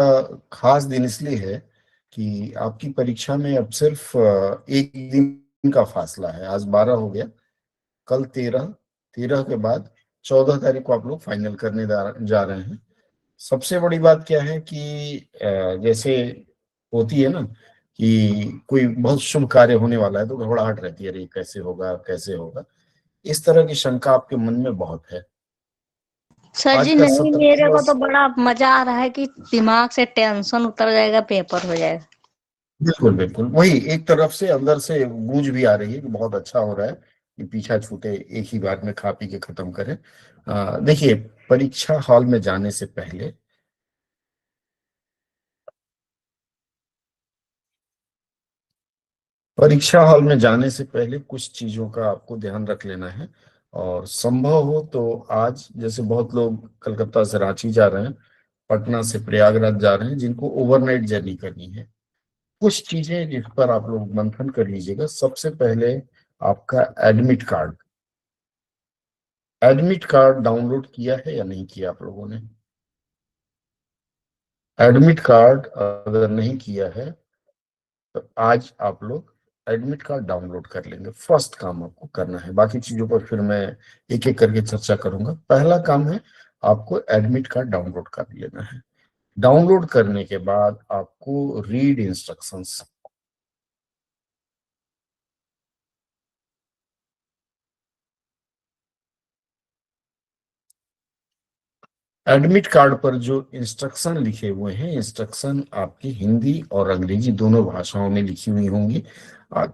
खास दिन इसलिए है कि आपकी परीक्षा में अब सिर्फ एक दिन का फासला है। आज 12 हो गया, कल 13, 13 के बाद 14 तारीख को आप लोग फाइनल करने जा रहे हैं। सबसे बड़ी बात क्या है कि जैसे होती है ना कि कोई बहुत शुभ कार्य होने वाला है तो घबराहट रहती है, अरे कैसे होगा कैसे होगा। इस तरह की शंका आपके मन में बहुत है। सर आज जी का नहीं, सत्र मेरे थोड़ा को तो बड़ा मजा आ रहा है कि दिमाग से टेंशन उतर जाएगा, पेपर हो जाएगा। बिल्कुल बिल्कुल वही, एक तरफ से अंदर से गूंज भी आ रही है कि बहुत अच्छा हो रहा है कि पीछा छूटे, एक ही बार में खा पी के खत्म करें। देखिए, परीक्षा हॉल में जाने से पहले परीक्षा हॉल में जाने से पहले कुछ चीजों का आपको ध्यान रख लेना है। और संभव हो तो आज, जैसे बहुत लोग कलकत्ता से रांची जा रहे हैं, पटना से प्रयागराज जा रहे हैं, जिनको ओवरनाइट जर्नी करनी है, कुछ चीजें जिस पर आप लोग मंथन कर लीजिएगा। सबसे पहले आपका एडमिट कार्ड डाउनलोड किया है या नहीं किया आप लोगों ने? एडमिट कार्ड अगर नहीं किया है तो आज आप लोग एडमिट कार्ड डाउनलोड कर लेंगे। फर्स्ट काम आपको करना है, बाकी चीजों पर फिर मैं एक एक करके चर्चा करूंगा। पहला काम है आपको एडमिट कार्ड डाउनलोड कर लेना है। डाउनलोड करने के बाद आपको रीड इंस्ट्रक्शंस, एडमिट कार्ड पर जो इंस्ट्रक्शन लिखे हुए हैं, इंस्ट्रक्शन आपकी हिंदी और अंग्रेजी दोनों भाषाओं में लिखी हुई होंगी।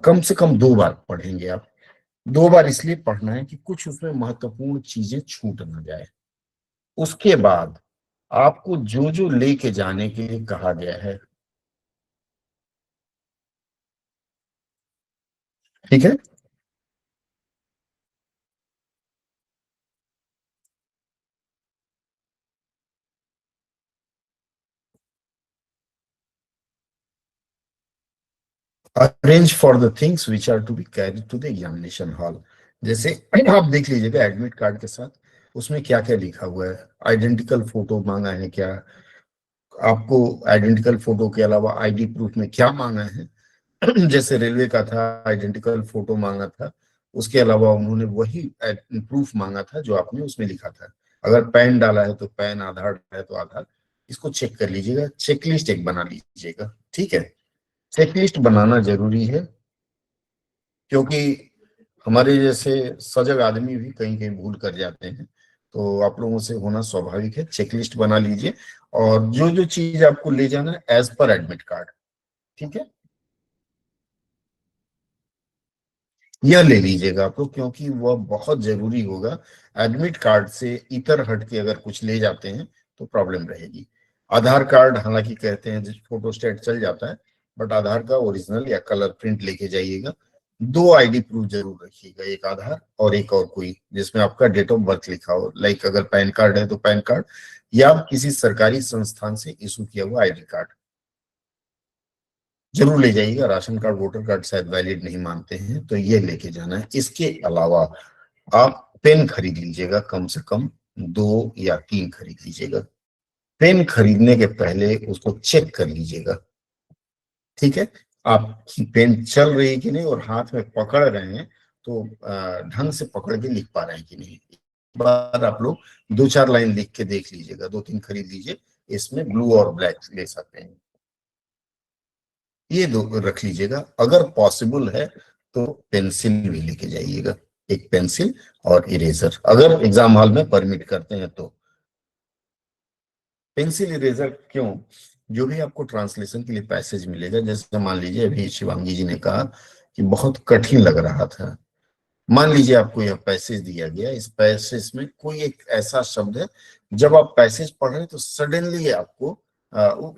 कम से कम 2 बार पढ़ेंगे आप। 2 बार इसलिए पढ़ना है कि कुछ उसमें महत्वपूर्ण चीजें छूट ना जाए। उसके बाद आपको जो जो लेके जाने के लिए कहा गया है, ठीक है। Arrange for the things which are to be carried to the examination hall. जैसे आप देख लीजिएगा एडमिट कार्ड के साथ उसमें क्या क्या लिखा हुआ है। आइडेंटिकल फोटो मांगा है क्या आपको? आइडेंटिकल फोटो के अलावा आईडी प्रूफ में क्या मांगा है? जैसे रेलवे का था, आइडेंटिकल फोटो मांगा था, उसके अलावा उन्होंने वही प्रूफ मांगा था जो आपने उसमें लिखा था। अगर पैन डाला है तो पैन, आधार है तो आधार। इसको चेक कर लीजिएगा, चेकलिस्ट एक बना लीजिएगा, ठीक है। चेकलिस्ट बनाना जरूरी है क्योंकि हमारे जैसे सजग आदमी भी कहीं कहीं भूल कर जाते हैं, तो आप लोगों से होना स्वाभाविक है। चेकलिस्ट बना लीजिए और जो जो चीज आपको ले जाना है एज पर एडमिट कार्ड, ठीक है, यह ले लीजिएगा आप लोग, क्योंकि वह बहुत जरूरी होगा। एडमिट कार्ड से इतर हट के अगर कुछ ले जाते हैं तो प्रॉब्लम रहेगी। आधार कार्ड हालांकि कहते हैं फोटोस्टेट चल जाता है, बट आधार का ओरिजिनल या कलर प्रिंट लेके जाइएगा। 2 आईडी प्रूफ जरूर रखिएगा, एक आधार और एक और कोई जिसमें आपका डेट ऑफ बर्थ लिखा हो। लाइक अगर पैन कार्ड है तो पैन कार्ड, या किसी सरकारी संस्थान से इशू किया हुआ आईडी कार्ड जरूर ले जाइएगा। राशन कार्ड, वोटर कार्ड शायद वैलिड नहीं मानते हैं, तो ये लेके जाना है। इसके अलावा आप पेन खरीद लीजिएगा, कम से कम 2 या 3 खरीद लीजिएगा। पेन खरीदने के पहले उसको चेक कर लीजिएगा, ठीक है। आपकी पेन चल रही है कि नहीं और हाथ में पकड़ रहे हैं तो ढंग से पकड़ के लिख पा रहे हैं कि नहीं। एक बार आप लोग 2-4 लाइन लिख के देख लीजिएगा। 2-3 खरीद लीजिए, इसमें ब्लू और ब्लैक ले सकते हैं। ये 2 रख लीजिएगा। अगर पॉसिबल है तो पेंसिल भी लेके जाइएगा, एक पेंसिल और इरेजर, अगर एग्जाम हॉल में परमिट करते हैं तो। पेंसिल इरेजर क्यों? जो भी आपको ट्रांसलेशन के लिए पैसेज मिलेगा, जैसे मान लीजिए अभी शिवांगी जी ने कहा कि बहुत कठिन लग रहा था, मान लीजिए आपको यह पैसेज दिया गया, इस पैसेज में कोई एक ऐसा शब्द है, जब आप पैसेज पढ़ रहे हैं तो सडनली आपको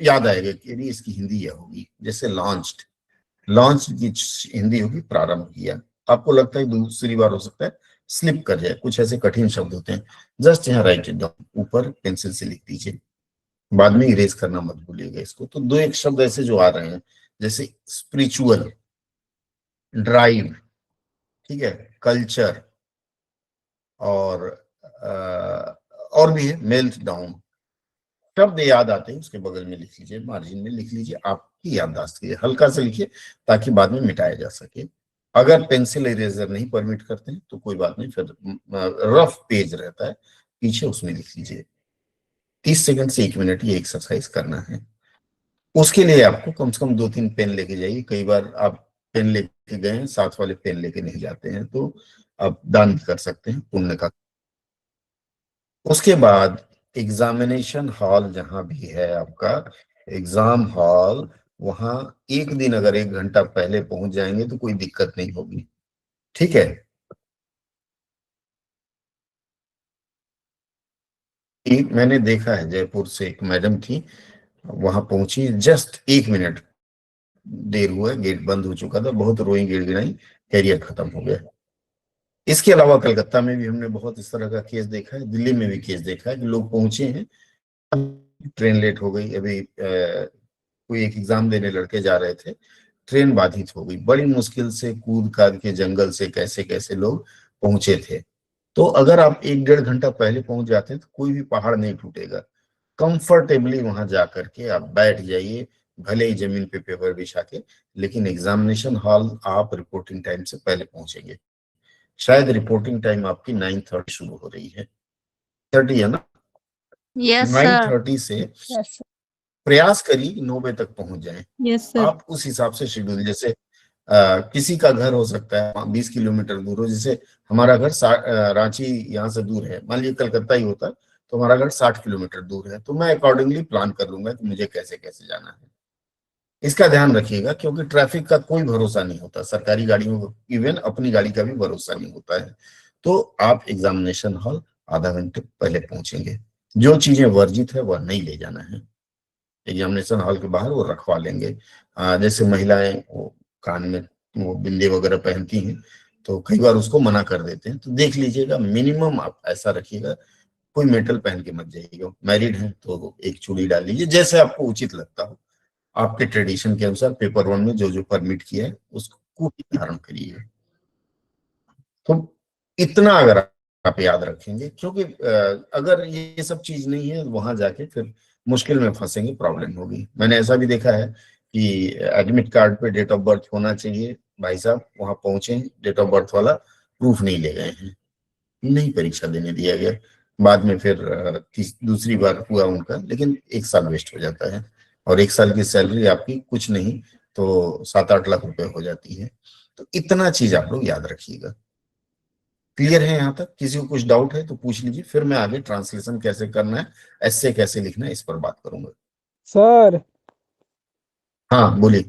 याद आएगा कि अरे इसकी हिंदी यह होगी। जैसे लॉन्च्ड, लॉन्च की हिंदी होगी प्रारंभ किया। आपको लगता है दूसरी बार हो सकता है स्लिप कर जाए, कुछ ऐसे कठिन शब्द होते हैं, जस्ट यहाँ राइट इट डाउन, ऊपर पेंसिल से लिख दीजिए। बाद में इरेज करना मत भूलिएगा इसको। तो 2-1 शब्द ऐसे जो आ रहे हैं, जैसे स्पिरिचुअल, ड्राइव, ठीक है, कल्चर, और और भी है मेल्ट डाउन, शब्द याद आते हैं उसके बगल में लिख लीजिए, मार्जिन में लिख लीजिए, आपकी याददाश्त के लिए हल्का से लिखिए ताकि बाद में मिटाया जा सके। अगर पेंसिल इरेजर नहीं परमिट करते हैं तो कोई बात नहीं, फिर रफ पेज रहता है पीछे, उसमें लिख लीजिए। 30 सेकंड से 1 मिनट ये एक्सरसाइज करना है। उसके लिए आपको कम से कम 2-3 पेन लेके जाइए। कई बार आप पेन लेके गए हैं, साथ वाले पेन लेके नहीं जाते हैं, तो आप दान भी कर सकते हैं, पुण्य का। उसके बाद एग्जामिनेशन हॉल जहां भी है आपका एग्जाम हॉल, वहां एक दिन अगर 1 घंटा पहले पहुंच जाएंगे तो कोई दिक्कत नहीं होगी, ठीक है। एक मैंने देखा है, जयपुर से एक मैडम थी, वहां पहुंची, जस्ट 1 मिनट देर हुआ, गेट बंद हो चुका था, बहुत रोई गिड़गिड़ाई, कैरियर खत्म हो गया। इसके अलावा कलकत्ता में भी हमने बहुत इस तरह का केस देखा है, दिल्ली में भी केस देखा है कि लोग पहुंचे हैं, ट्रेन लेट हो गई। अभी कोई एक एग्जाम देने लड़के जा रहे थे, ट्रेन बाधित हो गई, बड़ी मुश्किल से कूद काद के जंगल से कैसे कैसे लोग पहुंचे थे। तो अगर आप 1-1.5 घंटा पहले पहुंच जाते हैं तो कोई भी पहाड़ नहीं टूटेगा। कंफर्टेबली वहां जा करके आप बैठ जाइए, भले ही जमीन पे पेपर बिछा के, लेकिन एग्जामिनेशन हॉल आप रिपोर्टिंग टाइम से पहले पहुंचेंगे। शायद रिपोर्टिंग टाइम आपकी 9:30 शुरू हो रही है, 30 है ना, यस नाइन सर। थर्टी से यस प्रयास करिए कि 9 बजे तक पहुंच जाएं। Yes sir. आप उस हिसाब से शेड्यूल, जैसे किसी का घर हो सकता है 20 किलोमीटर दूर हो, जैसे हमारा घर रांची यहाँ से दूर है, मान लीजिए कलकत्ता ही होता तो हमारा घर 60 किलोमीटर दूर है, तो मैं अकॉर्डिंगली प्लान कर लूंगा कि मुझे कैसे कैसे जाना है। इसका ध्यान रखिएगा, क्योंकि ट्रैफिक का कोई भरोसा नहीं होता, सरकारी गाड़ियों, इवन अपनी गाड़ी का भी भरोसा नहीं होता है। तो आप एग्जामिनेशन हॉल आधा घंटे पहले पहुंचेंगे। जो चीजें वर्जित है वह नहीं ले जाना है, एग्जामिनेशन हॉल के बाहर वो रखवा लेंगे। जैसे महिलाएं वो कान में वो बिंदी वगैरह पहनती हैं, तो कई बार उसको मना कर देते हैं, तो देख लीजिएगा, मिनिमम आप ऐसा रखिएगा, कोई मेटल पहन के मत जाइएगा। मैरिड हैं तो एक चूड़ी डाल लीजिए, जैसे आपको उचित लगता हो, आपके ट्रेडिशन के अनुसार पेपर वन में जो जो परमिट किया है उसको ही धारण करिए। तो इतना अगर आप याद रखेंगे, क्योंकि अगर ये सब चीज नहीं है वहां जाके फिर मुश्किल में फंसेंगे, प्रॉब्लम होगी। मैंने ऐसा भी देखा है कि एडमिट कार्ड पे डेट ऑफ बर्थ होना चाहिए, भाई साहब वहां पहुंचे, डेट ऑफ बर्थ वाला प्रूफ नहीं ले गए हैं, नहीं परीक्षा देने दिया गया। बाद में फिर दूसरी बार हुआ उनका, लेकिन 1 साल वेस्ट हो जाता है, और 1 साल की सैलरी आपकी कुछ नहीं तो 7-8 लाख रुपए हो जाती है। तो इतना चीज आप लोग याद रखिएगा। क्लियर है यहाँ तक? किसी को कुछ डाउट है तो पूछ लीजिए, फिर मैं आगे ट्रांसलेशन कैसे करना है, ऐसे कैसे लिखना है, इस पर बात करूंगा। सर हाँ बोलिए।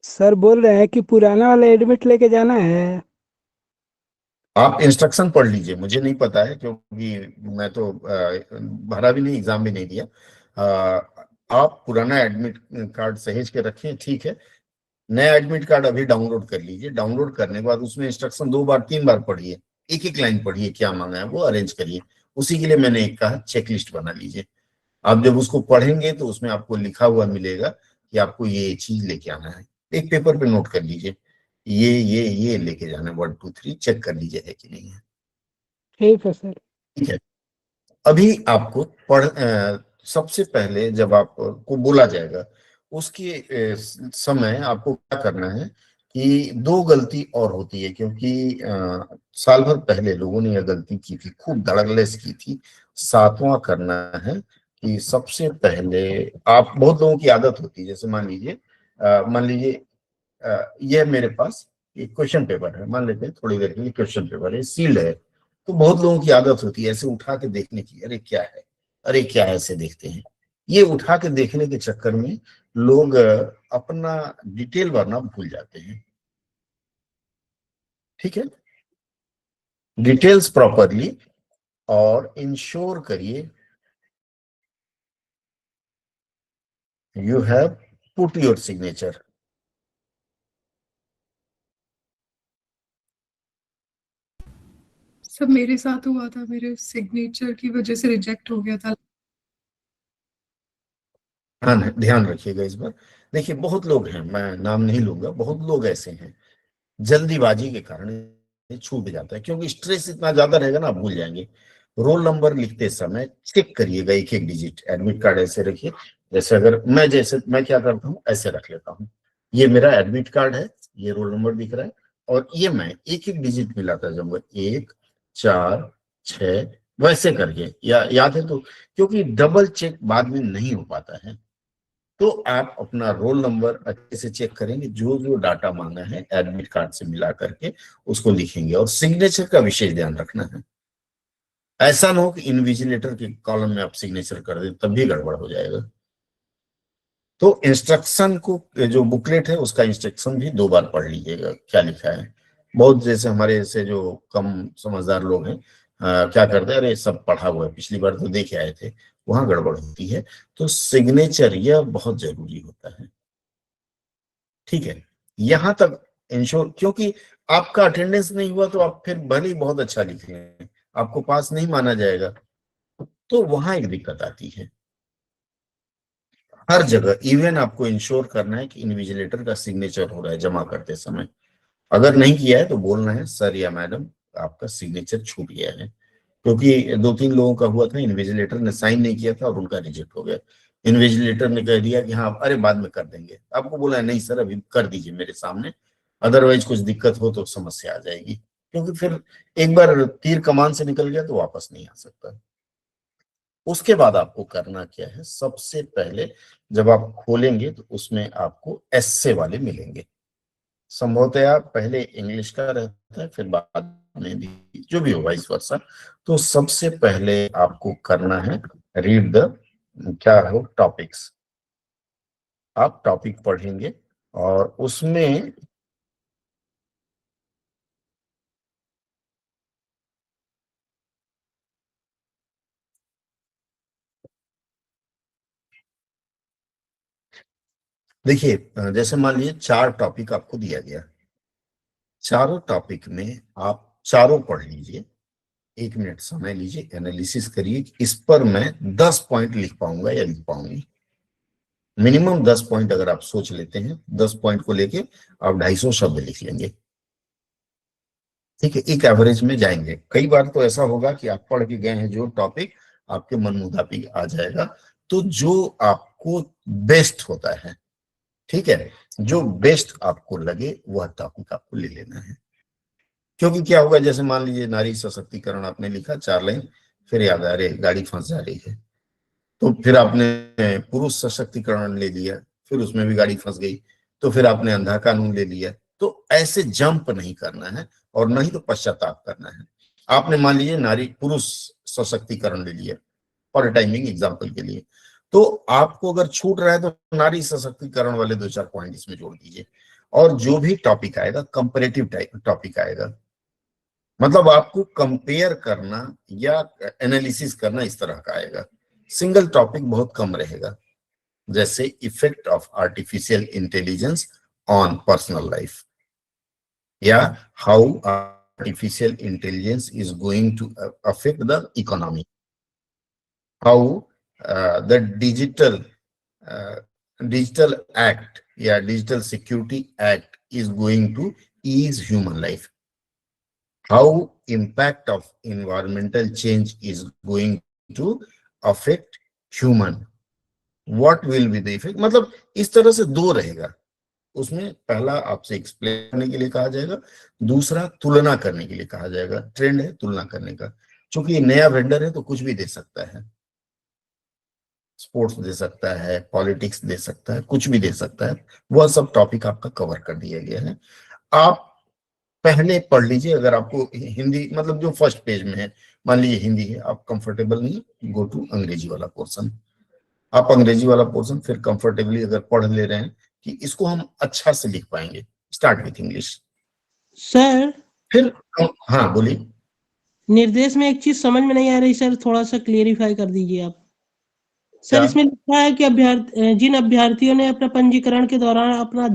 सर बोल रहे हैं कि पुराना वाला एडमिट लेके जाना है। आप इंस्ट्रक्शन पढ़ लीजिए, मुझे नहीं पता है, क्योंकि मैं तो भरा भी नहीं, एग्जाम भी नहीं दिया। आप पुराना एडमिट कार्ड सहेज के रखें, ठीक है। नया एडमिट कार्ड अभी डाउनलोड कर लीजिए, डाउनलोड करने के बाद उसमें इंस्ट्रक्शन 2 बार 3 बार पढ़िए, एक एक लाइन पढ़िए, क्या मांगा है वो अरेंज करिए। उसी के लिए मैंने एक कहा चेकलिस्ट बना लीजिए। आप जब उसको पढ़ेंगे तो उसमें आपको लिखा हुआ मिलेगा कि आपको ये चीज लेके आना है, एक पेपर पे नोट कर लीजिए, ये लेके जाना है, 1 2 3 चेक कर लीजिए है कि नहीं है, ठीक है सर। ठीक है। अभी आपको सबसे पहले जब आपको बोला जाएगा उसके समय आपको क्या करना है कि 2 गलती और होती है, क्योंकि साल भर पहले लोगों ने यह गलती की थी, खूब धड़ल्लेस की थी। 7वां करना है कि सबसे पहले आप, बहुत लोगों की आदत होती है, जैसे मान लीजिए ये मेरे पास एक क्वेश्चन पेपर है, मान लेते हैं थोड़ी देर के लिए क्वेश्चन पेपर है, सील्ड है, तो बहुत लोगों की आदत होती है ऐसे उठा के देखने की, अरे क्या है, अरे क्या है, ऐसे देखते हैं। ये उठा के देखने के चक्कर में लोग अपना डिटेल भरना भूल जाते हैं, ठीक है। डिटेल्स प्रॉपरली और इंश्योर करिए you have put your signature. सब मेरे साथ हुआ था, मेरे सिग्नेचर की वजह से रिजेक्ट हो गया था। ध्यान रखिएगा इस बार। देखिए बहुत लोग हैं, मैं नाम नहीं लूंगा, बहुत लोग ऐसे हैं, जल्दीबाजी के कारण ये छूट जाता है, क्योंकि स्ट्रेस इतना ज्यादा रहेगा ना, आप भूल जाएंगे। रोल नंबर लिखते समय चेक करिएगा एक एक डिजिट। एडमिट कार्ड ऐसे रखिए, जैसे अगर मैं क्या करता हूँ ऐसे रख लेता हूँ, ये मेरा एडमिट कार्ड है, ये रोल नंबर दिख रहा है, और ये मैं एक एक डिजिट मिलाता जाऊंगा, 1 4 6 वैसे करके, या याद है तो, क्योंकि डबल चेक बाद में नहीं हो पाता है। तो आप अपना रोल नंबर अच्छे से चेक करेंगे, जो जो डाटा मांगा है एडमिट कार्ड से मिला करके उसको लिखेंगे, और सिग्नेचर का विशेष ध्यान रखना है। ऐसा ना हो कि इन्विजिलेटर के कॉलम में आप सिग्नेचर कर दें, तब भी गड़बड़ हो जाएगा। तो इंस्ट्रक्शन को, जो बुकलेट है उसका इंस्ट्रक्शन भी 2 बार पढ़ लीजिएगा क्या लिखा है। बहुत जैसे हमारे ऐसे जो कम समझदार लोग हैं, क्या करते हैं, अरे सब पढ़ा हुआ है, पिछली बार तो देखे आए थे, वहां गड़बड़ होती है। तो सिग्नेचर यह बहुत जरूरी होता है, ठीक है। यहां तक इंश्योर, क्योंकि आपका अटेंडेंस नहीं हुआ तो आप फिर भले ही बहुत अच्छा लिख लें, आपको पास नहीं माना जाएगा, तो वहां एक दिक्कत आती है। हर जगह इवन आपको इंश्योर करना है कि इन्विजिलेटर का सिग्नेचर हो रहा है जमा करते समय। अगर नहीं किया है तो बोलना है, सर या मैडम आपका सिग्नेचर छूट गया है। क्योंकि 2-3 लोगों का हुआ था, इन्विजिलेटर ने साइन नहीं किया था और उनका रिजेक्ट हो गया। इन्विजिलेटर ने कह दिया कि हाँ अरे बाद में कर देंगे, आपको बोला है नहीं सर अभी कर दीजिए मेरे सामने, अदरवाइज कुछ दिक्कत हो तो समस्या आ जाएगी। क्योंकि फिर एक बार तीर कमान से निकल गया तो वापस नहीं आ सकता। उसके बाद आपको करना क्या है, सबसे पहले जब आप खोलेंगे तो उसमें आपको एस्से वाले मिलेंगे। संभवतया पहले इंग्लिश का रहता है, फिर बाद में हिंदी, जो भी हो वाइस वर्सा। तो सबसे पहले आपको करना है रीड द, क्या हो, टॉपिक्स। आप टॉपिक पढ़ेंगे और उसमें देखिए, जैसे मान लीजिए 4 टॉपिक आपको दिया गया, चारों टॉपिक में आप चारों पढ़ लीजिए, 1 मिनट समय लीजिए, एनालिसिस करिए कि इस पर मैं 10 पॉइंट लिख पाऊंगा या लिख पाऊंगी। मिनिमम 10 पॉइंट अगर आप सोच लेते हैं, 10 पॉइंट को लेके आप 250 शब्द लिख लेंगे, ठीक है। एक एवरेज में जाएंगे। कई बार तो ऐसा होगा कि आप पढ़ के गए हैं जो टॉपिक, आपके मन मुताबिक आ जाएगा। तो जो आपको बेस्ट होता है, ठीक है, जो बेस्ट आपको लगे वह टॉपिक आपको ले लेना है। क्योंकि क्या होगा, जैसे मान लीजिए नारी सशक्तिकरण आपने लिखा 4 लाइन, फिर याद आ रही गाड़ी फंस जा रही है, तो फिर आपने पुरुष सशक्तिकरण ले लिया, फिर उसमें भी गाड़ी फंस गई, तो फिर आपने अंधा कानून ले लिया। तो ऐसे जंप नहीं करना है, और नहीं तो पश्चाताप करना है। आपने मान लीजिए नारी पुरुष सशक्तिकरण ले लिया फॉर टाइमिंग एग्जाम्पल के लिए, तो आपको अगर छूट रहा है तो नारी सशक्तिकरण वाले 2-4 पॉइंट इसमें जोड़ दीजिए। और जो भी टॉपिक आएगा कंपेरेटिव टॉपिक आएगा, मतलब आपको कंपेयर करना या एनालिसिस करना इस तरह का आएगा। सिंगल टॉपिक बहुत कम रहेगा, जैसे effect of artificial intelligence on personal life, या how artificial intelligence is going to affect the economy, how the digital act या digital security act is going to ease human life, how impact of environmental change is going to affect human, what will be the effect। मतलब इस तरह से 2 रहेगा उसमें। पहला आपसे explain करने के लिए कहा जाएगा, दूसरा तुलना करने के लिए कहा जाएगा। ट्रेंड है तुलना करने का, क्योंकि ये नया वेंडर है तो कुछ भी दे सकता है, स्पोर्ट्स दे सकता है, पॉलिटिक्स दे सकता है, कुछ भी दे सकता है। वह सब टॉपिक आपका कवर कर दिया गया है। आप पहले पढ़ लीजिए। अगर आपको हिंदी, मतलब जो फर्स्ट पेज में है, मान लीजिए हिंदी है, आप कंफर्टेबल नहीं, गो टू अंग्रेजी वाला पोर्शन। आप अंग्रेजी वाला पोर्शन फिर कंफर्टेबली अगर पढ़ ले रहे हैं कि इसको हम अच्छा से लिख पाएंगे, स्टार्ट विथ इंग्लिश। सर, फिर हाँ बोलिए। निर्देश में एक चीज समझ में नहीं आ रही सर, थोड़ा सा क्लियरिफाई कर दीजिए आप। सर क्या? इसमें लिखा है कि जिन अभ्यर्थियों ने अपना पंजीकरण के दौरान अपना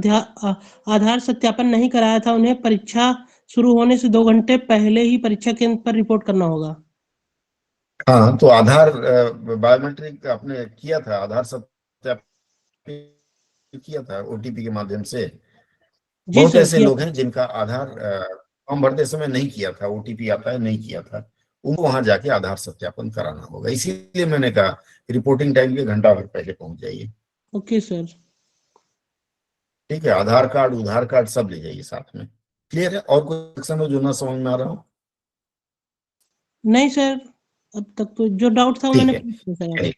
आधार सत्यापन नहीं कराया था, उन्हें परीक्षा शुरू होने से 2 घंटे पहले ही परीक्षा केंद्र पर रिपोर्ट करना होगा। हाँ, तो आधार बायोमेट्रिक आपने किया था, आधार सत्यापन किया था ओटीपी के माध्यम से। जी बहुत सर, ऐसे किया। लोग हैं जिनका आधार फॉर्म भरते समय नहीं किया था, ओटीपी आता है नहीं किया था, उनको वहां जाके आधार सत्यापन कराना होगा। इसीलिए मैंने कहा रिपोर्टिंग टाइम के घंटा भर पहले पहुंच जाइए। Okay sir. ठीक है, आधार कार्ड उधार कार्ड सब ले जाइए साथ में। क्लियर है? और कोई सेक्शन हो जो ना समझ में आ रहा हो? नहीं सर, अब तक तो जो डाउट था वो ठीक मैंने है, पूछ लिया सर। चलिए,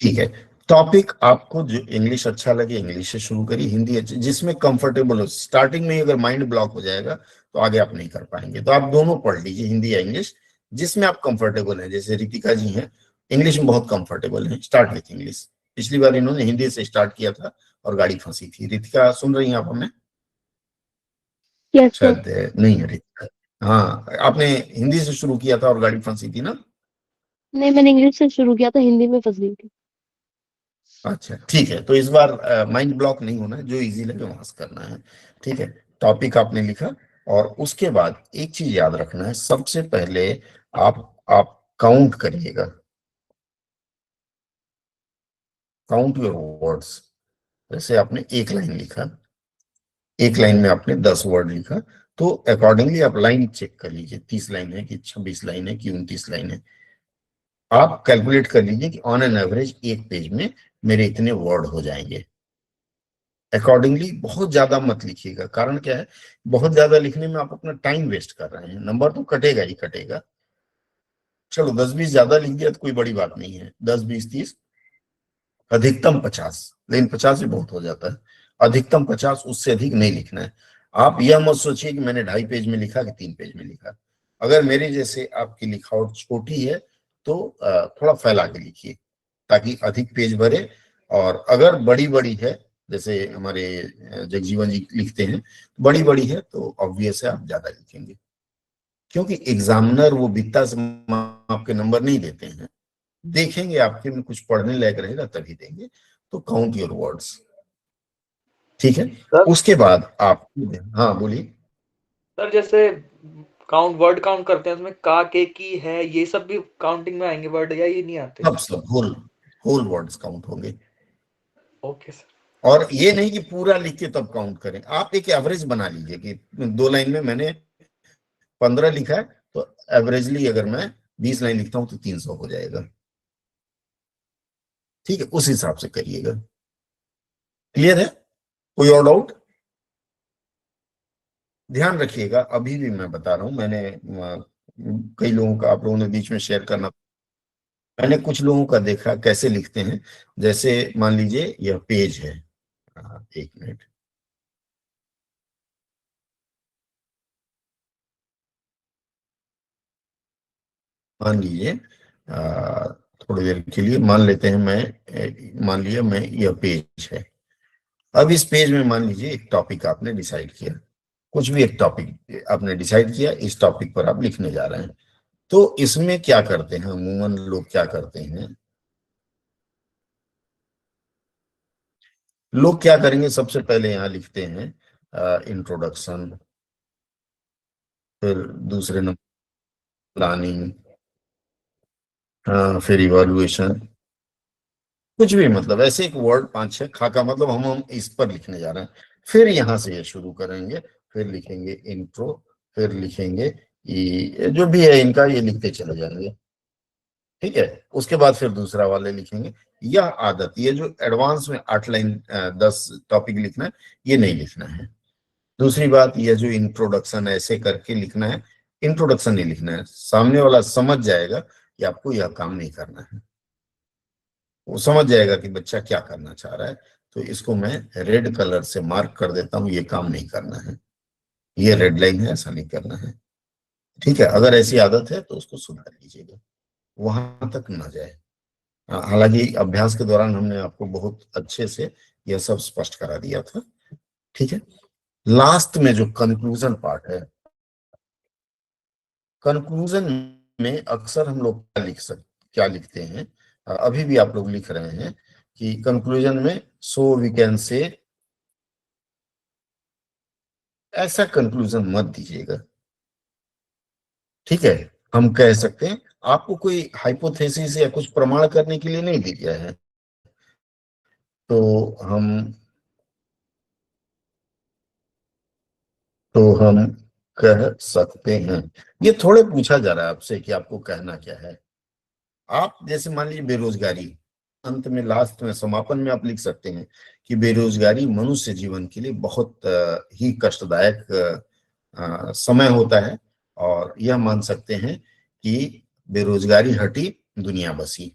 ठीक है। टॉपिक आपको जो इंग्लिश अच्छा लगे इंग्लिश से शुरू करिए, हिंदी जिसमें कंफर्टेबल हो। स्टार्टिंग में ही अगर माइंड ब्लॉक हो जाएगा तो आगे आप नहीं कर पाएंगे। तो आप दोनों पढ़ लीजिए, हिंदी या इंग्लिश, जिसमें आप कंफर्टेबल हैं। जैसे रितिका जी हैं, इंग्लिश में बहुत कंफर्टेबल हैं, स्टार्ट विथ इंग्लिश। पिछली बार इन्होंने हिंदी से स्टार्ट किया था और गाड़ी फंसी थी। रितिका सुन रही हैं आप हमें? Yes sir. शायद नहीं है रितिका। हाँ, आपने हिंदी से शुरू किया था और गाड़ी फंसी थी ना? नहीं, मैंने इंग्लिश से शुरू किया था, हिंदी में फंस गई थी। अच्छा, ठीक है। तो इस बार माइंड ब्लॉक नहीं होना है, जो इजी लगे वहां से करना है। ठीक है, टॉपिक आपने लिखा और उसके बाद एक चीज याद रखना है, सबसे पहले आप काउंट करिएगा, काउंट योर वर्ड्स। जैसे आपने एक लाइन लिखा, एक लाइन में आपने 10 वर्ड लिखा, तो अकॉर्डिंगली आप लाइन चेक कर लीजिए, 30 लाइन है कि 26 लाइन है कि 29 लाइन है। आप कैलकुलेट कर लीजिए कि ऑन एन एवरेज एक पेज में मेरे इतने वर्ड हो जाएंगे। अकॉर्डिंगली बहुत ज्यादा मत लिखिएगा। कारण क्या है, बहुत ज्यादा लिखने में आप अपना टाइम वेस्ट कर रहे हैं, नंबर तो कटेगा ही कटेगा। चलो 10-20 ज्यादा लिख दिया तो कोई बड़ी बात नहीं है, 10-20-30, अधिकतम 50, लेकिन 50 भी बहुत हो जाता है। अधिकतम 50, उससे अधिक नहीं लिखना है। आप यह मत सोचिए कि मैंने 2.5 पेज में लिखा कि 3 पेज में लिखा। अगर मेरे जैसे आपकी लिखावट छोटी है तो थोड़ा फैला के लिखिए ताकि अधिक पेज भरे। और अगर बड़ी बड़ी है, जैसे हमारे जगजीवन जी लिखते हैं, बड़ी बड़ी है तो ऑब्वियस है आप ज्यादा लिखेंगे, क्योंकि एग्जामिनर वो वित्ता से आपके नंबर नहीं देते हैं, देखेंगे आपके में कुछ पढ़ने लायक रहेगा तभी देंगे। तो काउंट योर वर्ड्स। ठीक है, सर उसके बाद आप, हाँ बोलिए। सर जैसे काउंट वर्ड काउंट करते हैं उसमें का के की है ये सब भी काउंटिंग में आएंगे वर्ड या ये नहीं आते? सब होल होल वर्ड्स काउंट होंगे। Okay sir. और ये नहीं कि पूरा लिख के तब काउंट करें, आप एक एवरेज बना लीजिए कि 2 लाइन में मैंने 15 लिखा है, तो एवरेजली अगर मैं 20 लाइन लिखता हूं तो 300 हो जाएगा। ठीक है, उस हिसाब से करिएगा। क्लियर है? कोई और डाउट? ध्यान रखिएगा, अभी भी मैं बता रहा हूं, मैंने कई लोगों का, आप लोगों ने बीच में शेयर करना, मैंने कुछ लोगों का देखा कैसे लिखते हैं। जैसे मान लीजिए यह पेज है, एक मिनट, मान लीजिए थोड़ी देर के लिए मान लेते हैं, मान लिया मैं यह पेज है। अब इस पेज में मान लीजिए एक टॉपिक आपने डिसाइड किया, कुछ भी एक टॉपिक आपने डिसाइड किया, इस टॉपिक पर आप लिखने जा रहे हैं। तो इसमें क्या करते हैं, अमूमन लोग क्या करते हैं, लोग क्या करेंगे, सबसे पहले यहां लिखते हैं इंट्रोडक्शन, फिर दूसरे नंबर प्लानिंग, फिर इवैल्यूएशन, कुछ भी, मतलब ऐसे एक वर्ड 5-6 खाका, मतलब हम इस पर लिखने जा रहे हैं। फिर यहां से ये शुरू करेंगे, फिर लिखेंगे इंट्रो, फिर लिखेंगे ये जो भी है इनका, ये लिखते चले जाएंगे। ठीक है, उसके बाद फिर दूसरा वाले लिखेंगे। यह आदत, ये जो एडवांस में 8 लाइन 10 टॉपिक लिखना है, ये नहीं लिखना है। दूसरी बात, यह जो इंट्रोडक्शन ऐसे करके लिखना है, इंट्रोडक्शन नहीं लिखना है। सामने वाला समझ जाएगा कि आपको यह काम नहीं करना है, वो समझ जाएगा कि बच्चा क्या करना चाह रहा है। तो इसको मैं रेड कलर से मार्क कर देता हूं, ये काम नहीं करना है, ये रेड लाइन है, ऐसा नहीं करना है। ठीक है, अगर ऐसी आदत है तो उसको सुधार लीजिएगा, वहां तक ना जाए। हालांकि अभ्यास के दौरान हमने आपको बहुत अच्छे से यह सब स्पष्ट करा दिया था। ठीक है, लास्ट में जो कंक्लूजन पार्ट है, कंक्लूजन में अक्सर हम लोग क्या लिखते हैं, अभी भी आप लोग लिख रहे हैं कि कंक्लूजन में सो वी कैन से, ऐसा कंक्लूजन मत दीजिएगा। ठीक है, हम कह सकते हैं, आपको कोई हाइपोथेसिस या कुछ प्रमाण करने के लिए नहीं दिया है, तो हम कह सकते हैं। ये थोड़े पूछा जा रहा है आपसे कि आपको कहना क्या है। आप जैसे मान लीजिए बेरोजगारी, अंत में लास्ट में समापन में आप लिख सकते हैं कि बेरोजगारी मनुष्य जीवन के लिए बहुत ही कष्टदायक समय होता है, और यह मान सकते हैं कि बेरोजगारी हटी दुनिया बसी।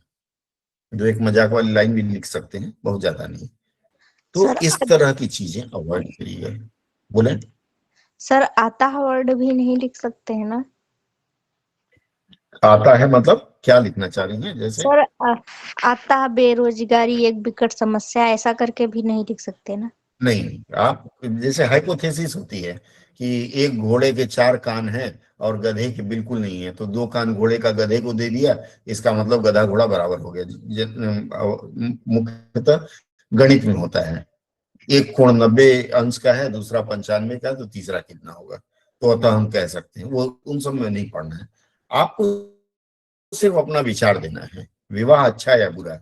जो एक मजाक वाली लाइन भी लिख सकते हैं, बहुत ज्यादा नहीं। तो सर इस तरह की चीजें अवॉइड करिएगा। बोले सर आता वर्ड भी नहीं लिख सकते हैं ना? आता है मतलब क्या लिखना चाह रही हैं? जैसे सर आता बेरोजगारी एक विकट समस्या, ऐसा करके भी नहीं लिख सकते ना? नहीं, आप जैसे हाइपोथेसिस होती है कि एक घोड़े के 4 कान हैं और गधे के बिल्कुल नहीं है, तो 2 कान घोड़े का गधे को दे दिया, इसका मतलब गधा घोड़ा बराबर हो गया। मुख्यतः गणित में होता है, एक कोण 90 अंश का है, दूसरा 95 का है, तो तीसरा कितना होगा। तो अतः हम कह सकते हैं, वो उन सब में नहीं पढ़ना है आपको, सिर्फ अपना विचार देना है, विवाह अच्छा है या बुरा।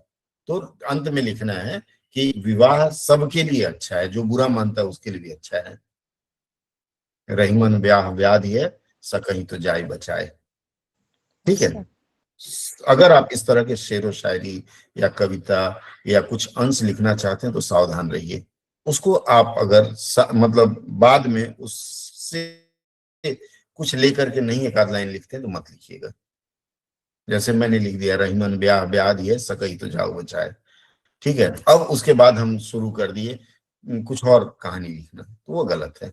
तो अंत में लिखना है कि विवाह सबके लिए अच्छा है, जो बुरा मानता है उसके लिए भी अच्छा है। रहीमन ब्याह व्याधि है, सकहीं तो जाय बचाए। ठीक है। अगर आप इस तरह के शेरो शायरी या कविता या कुछ अंश लिखना चाहते हैं तो सावधान रहिए। उसको आप अगर मतलब बाद में उससे कुछ लेकर के नहीं एक आध लाइन लिखते हैं तो मत लिखिएगा। जैसे मैंने लिख दिया, रहीमन ब्याह व्याधि है, सकहीं तो जाओ बचाए। ठीक है। अब उसके बाद हम शुरू कर दिए कुछ और कहानी लिखना, तो वो गलत है।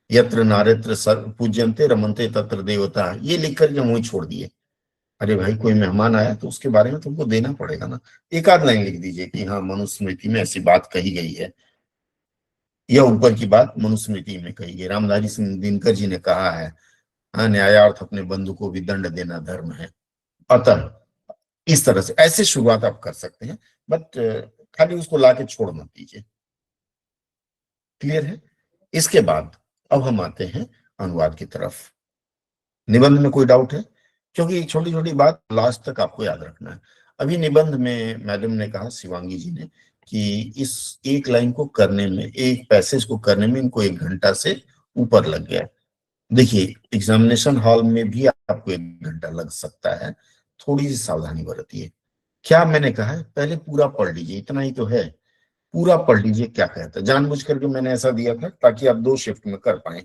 यत्र नारेत्र पूज्यन्ते रमन्ते तत्र देवता, ये लिख करके हम वही छोड़ दिए। अरे भाई, कोई मेहमान आया तो उसके बारे में तुमको देना पड़ेगा ना। एक आध लाइन लिख दीजिए कि हाँ, मनुस्मृति में ऐसी बात कही गई है, यह ऊपर की बात मनुस्मृति में कही गई। रामधारी सिंह दिनकर जी ने कहा है, हाँ, न्यायार्थ अपने बंधु को भी दंड देना धर्म है। अतः इस तरह से ऐसे शुरुआत आप कर सकते हैं, बट खाली उसको लाके छोड़ मत दीजिए। क्लियर है? इसके बाद अब हम आते हैं अनुवाद की तरफ। निबंध में कोई डाउट है? क्योंकि छोटी छोटी बात लास्ट तक आपको याद रखना है। अभी निबंध में मैडम ने कहा, शिवांगी जी ने, कि इस एक लाइन को करने में, एक पैसेज को करने में इनको 1 घंटा से ऊपर लग गया। देखिए, एग्जामिनेशन हॉल में भी आपको 1 घंटा लग सकता है, थोड़ी सी सावधानी बरतिए। क्या मैंने कहा है, पहले पूरा पढ़ लीजिए, इतना ही तो है, पूरा पढ़ लीजिए क्या कहता है। जानबूझ करके मैंने ऐसा दिया था ताकि आप 2 शिफ्ट में कर पाए।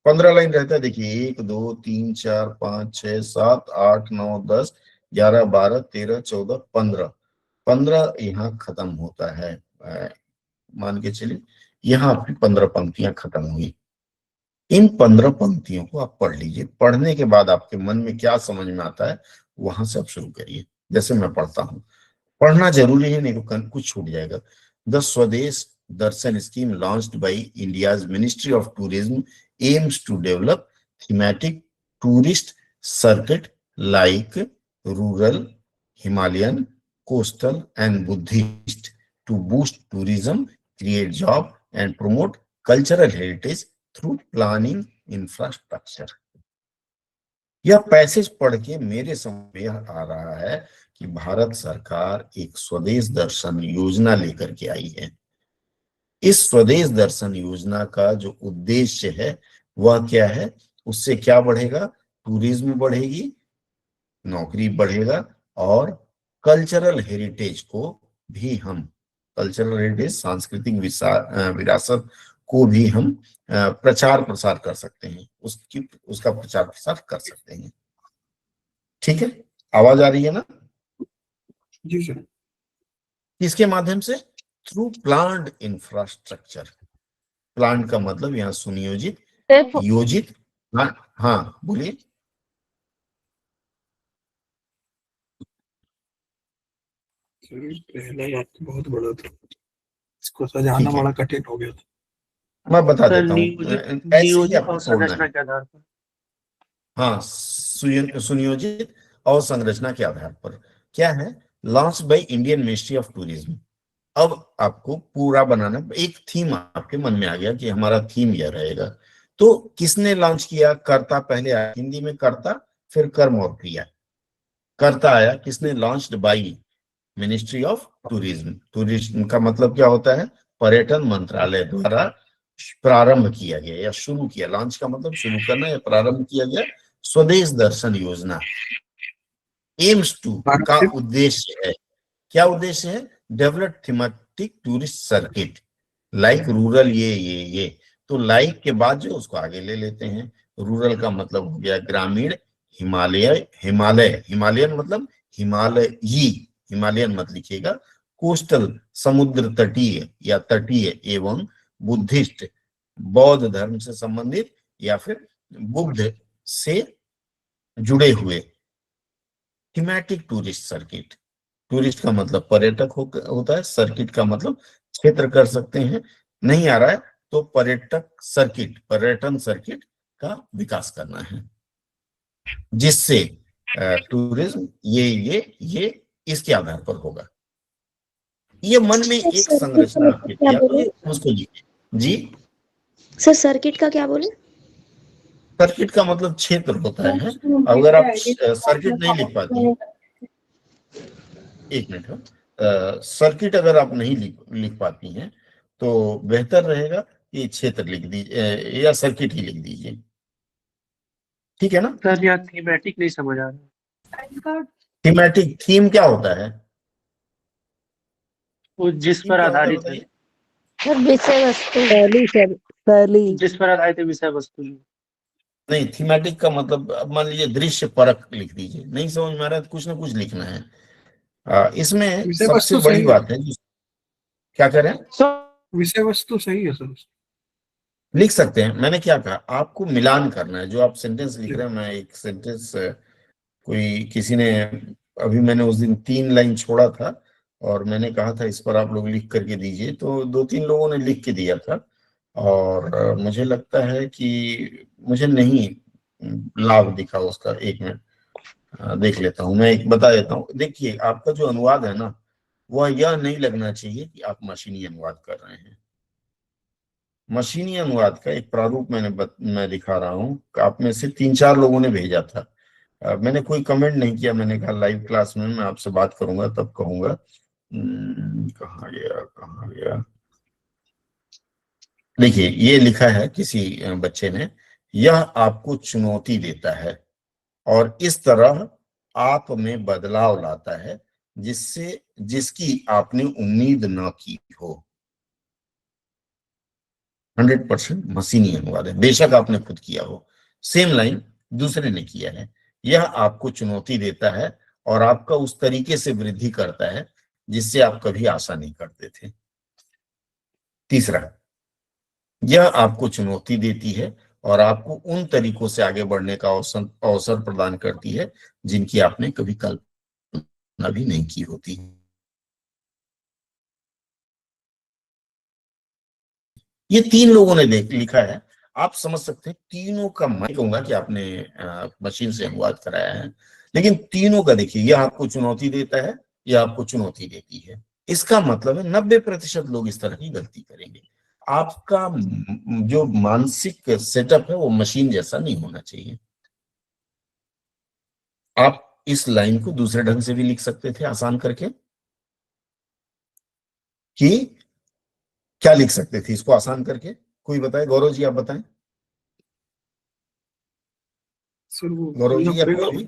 15 लाइन रहता है, देखिए 1 2 3 4 5 6 7 8 9 10 11 12 13 14 15, 15 यहाँ खत्म होता है। मान के चलिए यहाँ आपकी 15 पंक्तियां खत्म हुई। इन 15 पंक्तियों को आप पढ़ लीजिए। पढ़ने के बाद आपके मन में क्या समझ में आता है, वहां से आप शुरू करिए। जैसे मैं पढ़ता हूँ, पढ़ना जरूरी है, नहीं तो कुछ छूट जाएगा। The Swadesh Darshan scheme launched by India's ministry of tourism aims to develop thematic tourist circuit like rural, Himalayan, coastal and Buddhist to boost tourism, create job and promote cultural heritage through planning infrastructure। यह passage पढ़ के मेरे समझ में आ रहा है कि भारत सरकार एक स्वदेश दर्शन योजना लेकर के आई है। इस स्वदेश दर्शन योजना का जो उद्देश्य है वह क्या है, उससे क्या बढ़ेगा, टूरिज्म बढ़ेगी, नौकरी बढ़ेगा, और कल्चरल हेरिटेज को भी हम, कल्चरल हेरिटेज सांस्कृतिक विरासत को भी हम प्रचार प्रसार कर सकते हैं, उसका प्रचार प्रसार कर सकते हैं। ठीक है, आवाज आ रही है ना? जी सर। इसके माध्यम से थ्रू प्लान्ड इंफ्रास्ट्रक्चर। प्लान का मतलब यहाँ सुनियोजित, योजित। हाँ बोलिए। सर पहला बात तो बहुत बड़ा था, इसको सजाना बड़ा कठिन हो गया था। मैं बता देता हूँ, नियोजित और संरचना के आधार पर। हाँ, सुनियोजित और संरचना के आधार पर। क्या है, launch by Indian ministry of tourism. अब आपको पूरा बनाना, एक थीम आपके मन में आ गया कि हमारा थीम यह रहेगा। तो किसने लॉन्च किया? कर्ता पहले आया, हिंदी में कर्ता, फिर कर्म और क्रिया। कर्ता आया, किसने? Launched by ministry of tourism. Tourism का मतलब क्या होता है? पर्यटन मंत्रालय द्वारा प्रारंभ किया गया या शुरू किया, लॉन्च का मतलब शुरू करना या प्रारंभ किया गया स्वदेश दर्शन योजना। एम्स टू का उद्देश्य है, क्या उद्देश्य है? Develop thematic tourist circuit like rural ये तो लाइक के बाद जो उसको आगे ले लेते हैं। रूरल का मतलब हो गया ग्रामीण, हिमालयन मतलब हिमालयी, हिमालयन मत लिखिएगा, कोस्टल समुद्र तटीय या तटीय एवं बुद्धिस्ट बौद्ध धर्म से संबंधित या फिर बुद्ध से जुड़े हुए। थीमेटिक टूरिस्ट सर्किट, टूरिस्ट का मतलब पर्यटक होता है, सर्किट का मतलब क्षेत्र कर सकते हैं, नहीं आ रहा है तो पर्यटक सर्किट, पर्यटन सर्किट का विकास करना है जिससे टूरिज्म ये इसके आधार पर होगा। ये मन में एक संरचना आपके क्या बोले उसको लिखिए जी। सर सर्किट का क्या बोले? सर्किट का मतलब क्षेत्र होता है। अगर आप सर्किट नहीं लिख पाती हैं, एक मिनट, सर्किट अगर आप नहीं लिख पाती हैं तो बेहतर रहेगा कि क्षेत्र लिख दीजिए या सर्किट ही लिख दीजिए, ठीक है ना? सर यहाँ थीमेटिक नहीं समझ आ रहा। थीमेटिक, थीम क्या होता है? वो जिस पर आधारित है, विषय वस्तु, जिस पर आधारित है विषय वस्तु। नहीं, थीमेटिक का मतलब अब मान लीजिए दृश्य परक लिख दीजिए, नहीं समझ में आ रहा है तो कुछ ना कुछ लिखना है। इसमें विषय सबसे वस्तु बड़ी सही बात है क्या करें, विषय वस्तु सही है सर। लिख सकते हैं। मैंने क्या कहा, आपको मिलान करना है। जो आप सेंटेंस लिख रहे हैं, मैं एक सेंटेंस कोई किसी ने अभी, मैंने उस दिन 3 लाइन छोड़ा था और मैंने कहा था इस पर आप लोग लिख करके दीजिए, तो 2-3 लोगों ने लिख के दिया था और मुझे लगता है कि मुझे नहीं लाभ दिखा उसका। एक मिनट देख लेता हूं, मैं एक बता देता हूं। देखिए, आपका जो अनुवाद है ना, वह यह नहीं लगना चाहिए कि आप मशीनी अनुवाद कर रहे हैं। मशीनी अनुवाद का एक प्रारूप मैं दिखा रहा हूं। आप में से 3-4 लोगों ने भेजा था, मैंने कोई कमेंट नहीं किया। मैंने कहा लाइव क्लास में मैं आपसे बात करूंगा तब कहूंगा। कहाँ गया। देखिए, ये लिखा है किसी बच्चे ने, यह आपको चुनौती देता है और इस तरह आप में बदलाव लाता है जिसकी आपने उम्मीद न की हो। 100% मशीनी अनुवाद है, बेशक आपने खुद किया हो। सेम लाइन दूसरे ने किया है, यह आपको चुनौती देता है और आपका उस तरीके से वृद्धि करता है जिससे आप कभी आशा नहीं करते थे। तीसरा, यह आपको चुनौती देती है और आपको उन तरीकों से आगे बढ़ने का अवसर प्रदान करती है जिनकी आपने कभी कल्पना भी नहीं की होती। ये 3 लोगों ने लिखा है, आप समझ सकते हैं। तीनों का मैं कहूंगा कि आपने मशीन से अनुवाद कराया है, लेकिन तीनों का देखिए, यह आपको चुनौती देता है, यह आपको चुनौती देती है। इसका मतलब है 90% लोग इस तरह की गलती करेंगे। आपका जो मानसिक सेटअप है वो मशीन जैसा नहीं होना चाहिए। आप इस लाइन को दूसरे ढंग से भी लिख सकते थे, आसान करके, कि क्या लिख सकते थे इसको आसान करके? कोई बताए? गौरव जी आप बताएं। गौरव जी या कोई भी?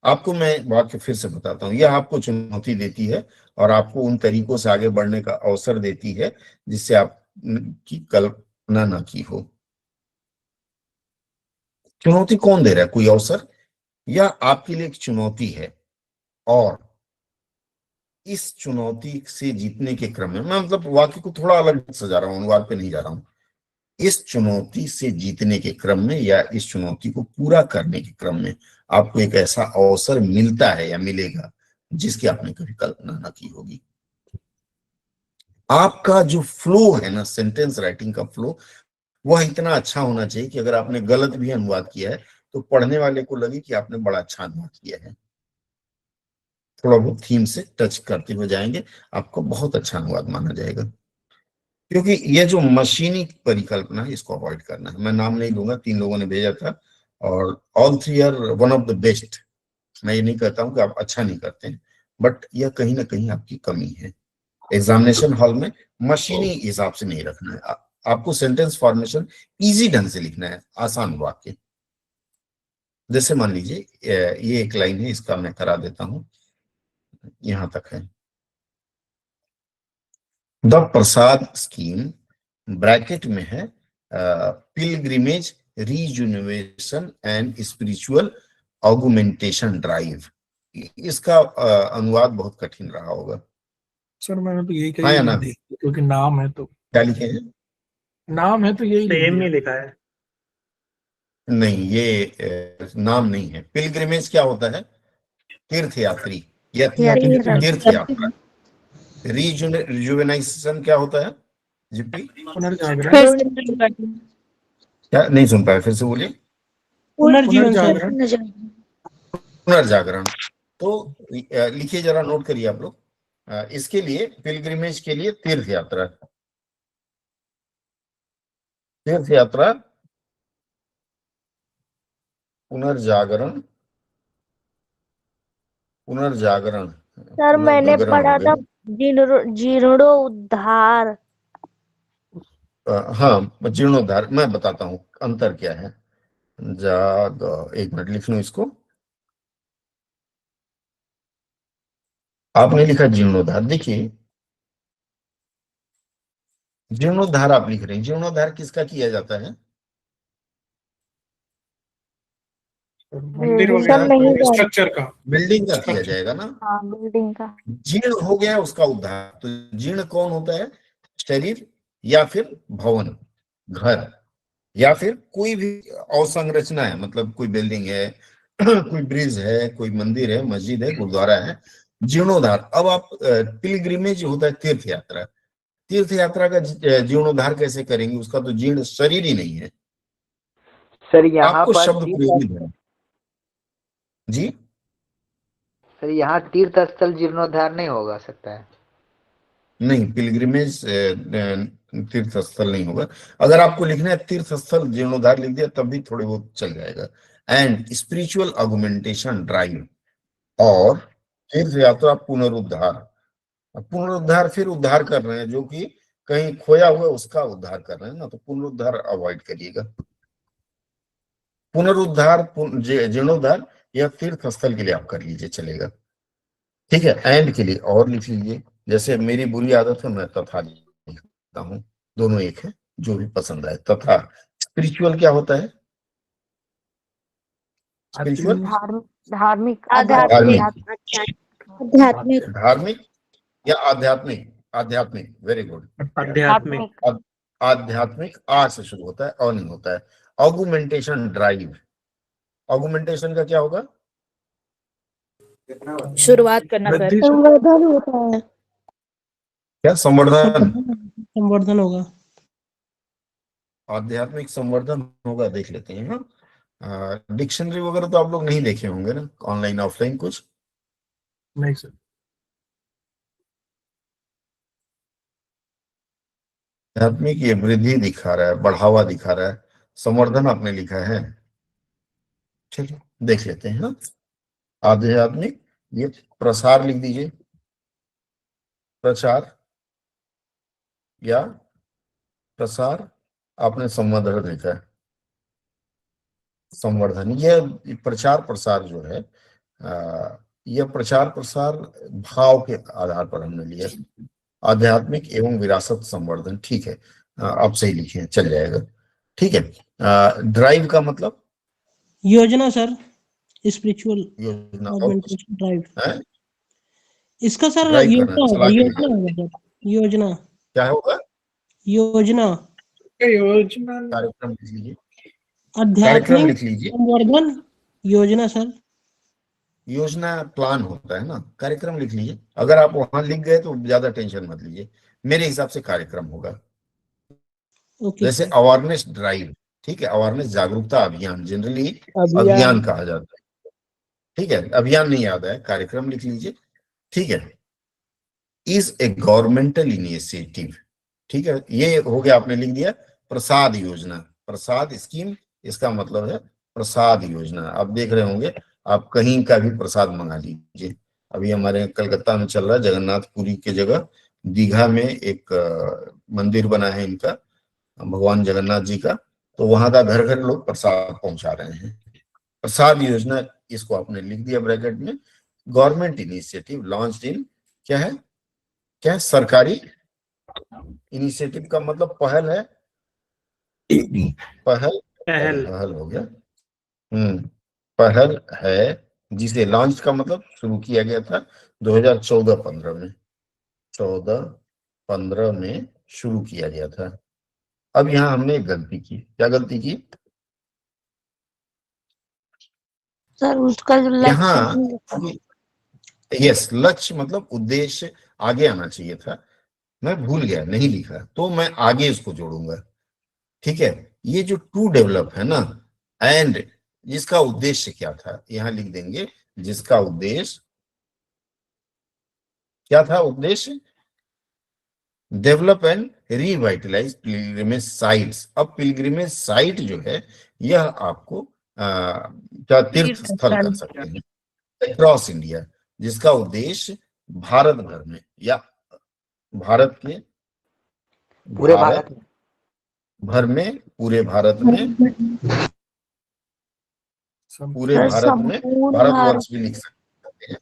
आपको मैं वाक्य फिर से बताता हूं। यह आपको चुनौती देती है और आपको उन तरीकों से आगे बढ़ने का अवसर देती है जिससे आप की कल्पना न की हो। चुनौती कौन दे रहा है? कोई अवसर? यह आपके लिए एक चुनौती है और इस चुनौती से जीतने के क्रम में, मैं मतलब वाक्य को थोड़ा अलग सजा रहा हूं, अनुवाद पे नहीं जा रहा हूं। इस चुनौती से जीतने के क्रम में या इस चुनौती को पूरा करने के क्रम में आपको एक ऐसा अवसर मिलता है या मिलेगा जिसकी आपने कभी कल्पना ना की होगी। आपका जो फ्लो है ना, सेंटेंस राइटिंग का फ्लो, वह इतना अच्छा होना चाहिए कि अगर आपने गलत भी अनुवाद किया है तो पढ़ने वाले को लगे कि आपने बड़ा अच्छा अनुवाद किया है। थोड़ा बहुत थीम से टच करते हुए जाएंगे, आपको बहुत अच्छा अनुवाद माना जाएगा। क्योंकि ये जो मशीनी परिकल्पना है, इसको अवॉइड करना है। मैं नाम नहीं लूंगा, 3 लोगों ने भेजा था और all 3 are one of the best. मैं ये नहीं कहता हूं कि आप अच्छा नहीं करते हैं, बट यह कहीं ना कहीं आपकी कमी है। एग्जामिनेशन हॉल में मशीनी हिसाब से नहीं रखना है। आपको सेंटेंस फॉर्मेशन इजी ढंग से लिखना है, आसान वाक्य। जैसे मान लीजिए ये एक लाइन है, इसका मैं करा देता हूं, यहां तक है। द प्रसाद स्कीम ब्रैकेट में है पिलग्रिमेज रीजुनवेशन एंड स्पिरिचुअल ऑगुमेंटेशन ड्राइव। इसका अनुवाद बहुत कठिन रहा होगा। सर मैंने तो यही हाँ या ना? कही, क्योंकि नाम है तो क्या लिखे हैं? नाम है तो यही लिख सेम दिया। ही लिखा है। नहीं, ये नाम नहीं है। पिलग्रिमेज क्या होता है? तीर्थ यात्री या तीर्थ यात्रा। रिजुवेनाइजेशन क्या होता है जीपी? पुनर्जागरण। क्या नहीं सुन पाया, फिर से बोलिए। पुनर्जीवन सर। पुनर्जागरण। तो लिखिए जरा, नोट करिए आप लोग। इसके लिए पिलग्रिमेज के लिए तीर्थ यात्रा, तीर्थ यात्रा, पुनर्जागरण, पुनर्जागरण। सर मैंने पुनर्जागरण पढ़ा हो गया। था जीर्णोद्धार। हाँ, जीर्णोद्धार। मैं बताता हूँ अंतर क्या है। एक मिनट लिख लूं इसको। आपने लिखा जीर्णोद्धार। देखिए जीर्णोद्धार आप लिख रहे हैं, जीर्णोद्धार किसका किया जाता है? मंदिर सर नहीं वगैरह जाना। स्ट्रक्चर का, बिल्डिंग का किया जाएगा ना। हाँ बिल्डिंग का। जीर्ण हो गया उसका उद्धार। तो जीर्ण कौन होता है? शरीर या फिर भवन, घर, या फिर कोई भी अवसंरचना है, मतलब कोई बिल्डिंग है, कोई ब्रिज है, कोई मंदिर है, मस्जिद है, गुरुद्वारा है। जीर्णोद्धार। अब आप पिलग्रिमेज होता है तीर्थ यात्रा। तीर्थ यात्रा का जीर्णोद्धार कैसे करेंगे? उसका तो जीर्ण शरीर ही नहीं है। सर यहाँ आपको पर शब्द प्रयोग नहीं है जी। सर यहाँ तीर्थ स्थल जीर्णोद्धार नहीं होगा सकता है। नहीं, पिलग्रिमेज तीर्थ स्थल नहीं होगा। अगर आपको लिखना है तीर्थ स्थल जीर्णोद्धार लिख दिया तब भी थोड़े बहुत चल जाएगा। एंड स्पिरिचुअल ऑगमेंटेशन ड्राइव, और तीर्थ यात्रा पुनरुद्धार। पुनरुद्धार फिर उद्धार कर रहे हैं, जो कि कहीं खोया हुआ उसका उद्धार कर रहे हैं ना, तो पुनरुद्धार अवॉइड करिएगा। पुनरुद्धार, जीर्णोद्धार या तीर्थ स्थल के लिए आप कर लीजिए, चलेगा। ठीक है। एंड के लिए और लिख लीजिए। जैसे मेरी बुरी आदत है, मैं तथा लिखता हूं, दोनों एक है, जो भी पसंद आए। तथा स्पिरिचुअल क्या होता है? स्पिरिचुअल धार्मिक आध्यात्मिक आध्यात्मिक या आध्यात्मिक? आध्यात्मिक, वेरी गुड। आध्यात्मिक। आध्यात्मिक आ से शुरू होता है, और नहीं होता है। ऑगुमेंटेशन ड्राइव। ऑगुमेंटेशन का क्या होगा? शुरुआत करना सर। संवर्धन होता है। क्या? संवर्धन। संवर्धन होगा। आध्यात्मिक संवर्धन होगा, देख लेते हैं। हाँ, डिक्शनरी वगैरह तो आप लोग नहीं देखे होंगे ना, ऑनलाइन ऑफलाइन कुछ? नहीं सर। आध्यात्मिक ये वृद्धि दिखा रहा है, बढ़ावा दिखा रहा है। संवर्धन आपने लिखा है, चलिए देख लेते हैं। हाँ, आध्यात्मिक ये प्रसार लिख दीजिए, प्रचार या प्रसार। आपने संवर्धन लिखा है, संवर्धन। यह प्रचार प्रसार जो है, यह प्रचार प्रसार भाव के आधार पर हमने लिया। आध्यात्मिक एवं विरासत संवर्धन, ठीक है। आप सही लिखे हैं, चल जाएगा। ठीक है। ड्राइव का मतलब? योजना सर, स्पिरिचुअल योजना। Augmentation drive. है? इसका सर ड्राइव योजना करना, होगा, चला के योजना होगा सर, योजना। क्या होगा? योजना। योजना। कार्यक्रम लिख लीजिए, कार्यक्रम आध्यात्मिक लिख लीजिए। संवर्धन योजना सर। योजना प्लान होता है ना, कार्यक्रम लिख लीजिए। अगर आप वहां लिख गए तो ज्यादा टेंशन मत लीजिए, मेरे हिसाब से कार्यक्रम होगा। ओके जैसे सर। अवेयरनेस ड्राइव, ठीक है, अवेयरनेस जागरूकता अभियान, जनरली अभियान कहा जाता है। ठीक है, अभियान नहीं याद है, कार्यक्रम लिख लीजिए। ठीक है। इज ए गवर्नमेंटल इनिशिएटिव, ठीक है, ये हो गया, आपने लिख दिया। प्रसाद योजना, प्रसाद स्कीम, इसका मतलब है प्रसाद योजना। आप देख रहे होंगे, आप कहीं का भी प्रसाद मंगा लीजिए। अभी हमारे कलकत्ता में चल रहा है, जगन्नाथपुरी की जगह दीघा में एक मंदिर बना है इनका, भगवान जगन्नाथ जी का, तो वहां का घर घर लोग प्रसाद पहुंचा रहे हैं। प्रसाद योजना, इसको आपने लिख दिया ब्रैकेट में। गवर्नमेंट इनिशिएटिव लॉन्च्ड इन, क्या है, क्या है, सरकारी इनिशिएटिव का मतलब पहल है, पहल पहल हो गया। पहल है, जिसे लॉन्च का मतलब शुरू किया गया था 2014-15 में, 14-15 में शुरू किया गया था। अब यहाँ हमने एक गलती की। क्या गलती की? सर उसका जो यहाँ लक्ष्य, यस, लक्ष्य मतलब उद्देश्य आगे आना चाहिए था, मैं भूल गया, नहीं लिखा, तो मैं आगे इसको जोड़ूंगा। ठीक है, ये जो टू डेवलप है ना, एंड जिसका उद्देश्य क्या था, यहां लिख देंगे, जिसका उद्देश्य क्या था, उद्देश्य develop and revitalise pilgrimage sites. अब पिलग्रिमेज साइट जो है, यह आपको क्या तीर्थ स्थल कर सकते हैं अक्रॉस इंडिया, जिसका उद्देश्य भारत भर में या भारत के पूरे भारत में, भर में, पूरे भारत में, पूरे भारत में, भारतवर्ष भी लिख सकते हैं,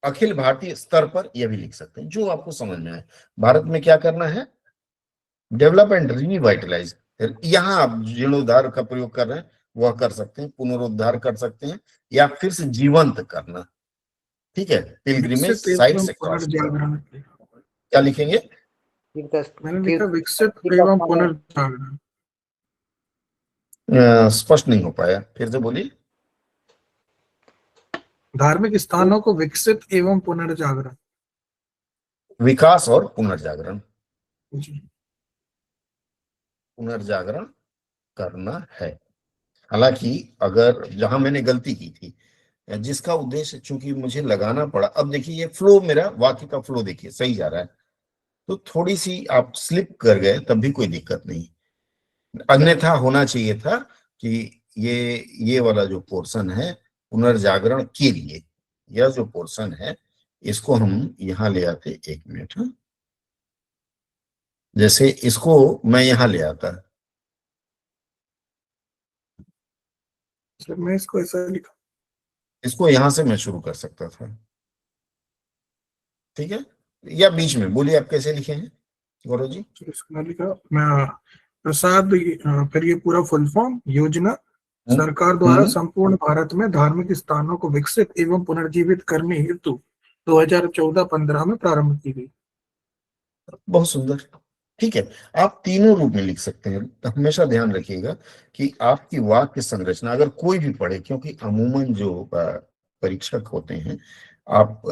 अखिल भारतीय स्तर पर यह भी लिख सकते हैं, जो आपको समझ में आए। भारत में क्या करना है, डेवलप एंड रिवाइटलाइज। यहाँ आप जीर्णोद्धार का प्रयोग कर रहे हैं, वह कर सकते हैं, पुनरुद्धार कर सकते हैं, या फिर से जीवंत करना। ठीक है, पिलग्रिमेज साइट्स क्या लिखेंगे? मैंने लिखा विकसित एवं पुनर्जागरण। स्पष्ट नहीं हो पाया, फिर से बोलिए। धार्मिक स्थानों को विकसित एवं पुनर्जागरण, विकास और पुनर्जागरण, जी। पुनर्जागरण करना है। हालांकि अगर जहां मैंने गलती की थी, जिसका उद्देश्य, चूंकि मुझे लगाना पड़ा, अब देखिए ये फ्लो, मेरा वाक्य का फ्लो देखिए सही जा रहा है, तो थोड़ी सी आप स्लिप कर गए तब भी कोई दिक्कत नहीं, अन्यथा होना चाहिए था कि ये वाला जो पोर्शन है पुनर्जागरण के लिए, यह जो पोर्शन है इसको हम यहां ले आते। एक मिनट, जैसे इसको मैं यहां ले आता, मैं इसको ऐसा लिखा, इसको यहां से मैं शुरू कर सकता था। ठीक है, या बीच में बोलिए आप कैसे लिखे हैं गौरव जी? इसको लिखा मैं प्रसाद, फिर ये पूरा फुल फॉर्म, योजना सरकार द्वारा संपूर्ण भारत में धार्मिक स्थानों को विकसित एवं पुनर्जीवित करने हेतु 2014-15 में प्रारंभ की गई। बहुत सुंदर। ठीक है, आप तीनों रूप में लिख सकते हैं। हमेशा ध्यान रखिएगा कि आपकी वाक्य संरचना अगर कोई भी पढ़े, क्योंकि अमूमन जो परीक्षक होते हैं, आप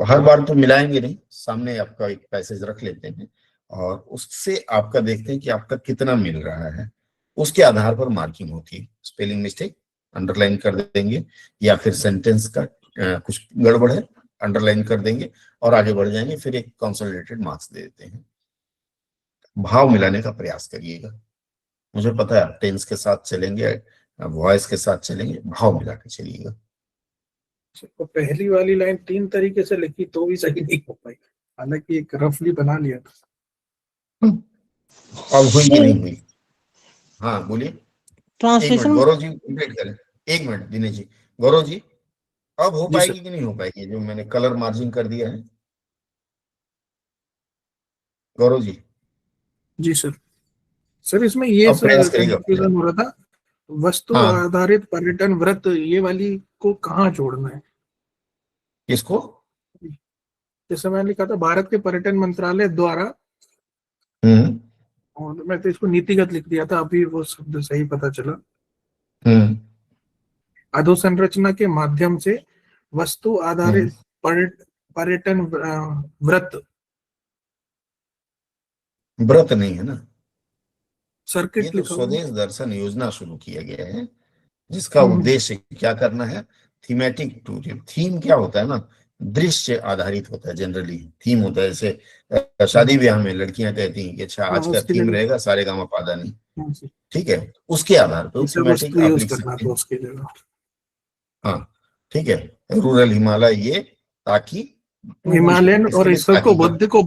हर बार तो मिलाएंगे नहीं, सामने आपका एक पैसेज रख लेते हैं और उससे आपका देखते हैं कि आपका कितना मिल रहा है, उसके आधार पर मार्किंग होती है। स्पेलिंग मिस्टेक अंडरलाइन कर देंगे, या फिर सेंटेंस का कुछ गड़बड़ है अंडरलाइन कर देंगे और आगे बढ़ जाएंगे, फिर एक कंसोलिडेटेड मार्क्स दे देते हैं। भाव मिलाने का प्रयास करिएगा। मुझे पता है आप टेंस के साथ चलेंगे, वॉइस के साथ चलेंगे, भाव मिला के चलिएगा। तो पहली वाली लाइन 3 तरीके से लिखी तो भी सही नहीं हो पाई, हालांकि एक रफली बना लिया था। अब हुई कि नहीं हुई? हाँ बोलिए। ट्रांसलेशन गौरव जी कंप्लीट करें। 1 मिनट दिनेश जी। गौरव जी, अब हो पाएगी कि नहीं हो पाएगी जो मैंने कलर मार्जिन कर दिया है? गौरव जी। जी सर इसमें ये कंफ्यूजन हो रहा था, वस्तु आधारित पर्यटन व्रत, ये वाली को कहाँ जोड़ना है? किसको? जैसे मैंने लिखा था भारत के पर्यटन मंत्रालय द्वारा, और मैं तो इसको नीतिगत लिख दिया था, अभी वो शब्द सही पता चला। अधोसंरचना के माध्यम से वस्तु आधारित पर्यटन व्रत नहीं है ना, सर्किट, ये तो स्वदेश दर्शन योजना शुरू किया गया है, जिसका उद्देश्य क्या करना है, थीमेटिक टूरिज्म। थीम क्या होता है ना, दृश्य आधारित होता है, जनरली थीम होता है। जैसे शादी ब्याह में लड़कियां कहती हैं कि अच्छा आज का थीम रहेगा सारेगामापा नहीं, ठीक है, उसके आधार पर थीमेटिक आप लिख सकते हैं। हाँ ठीक है, रूरल हिमालय ये, ताकि हिमालयन और इसके लिए इसको बुद्ध को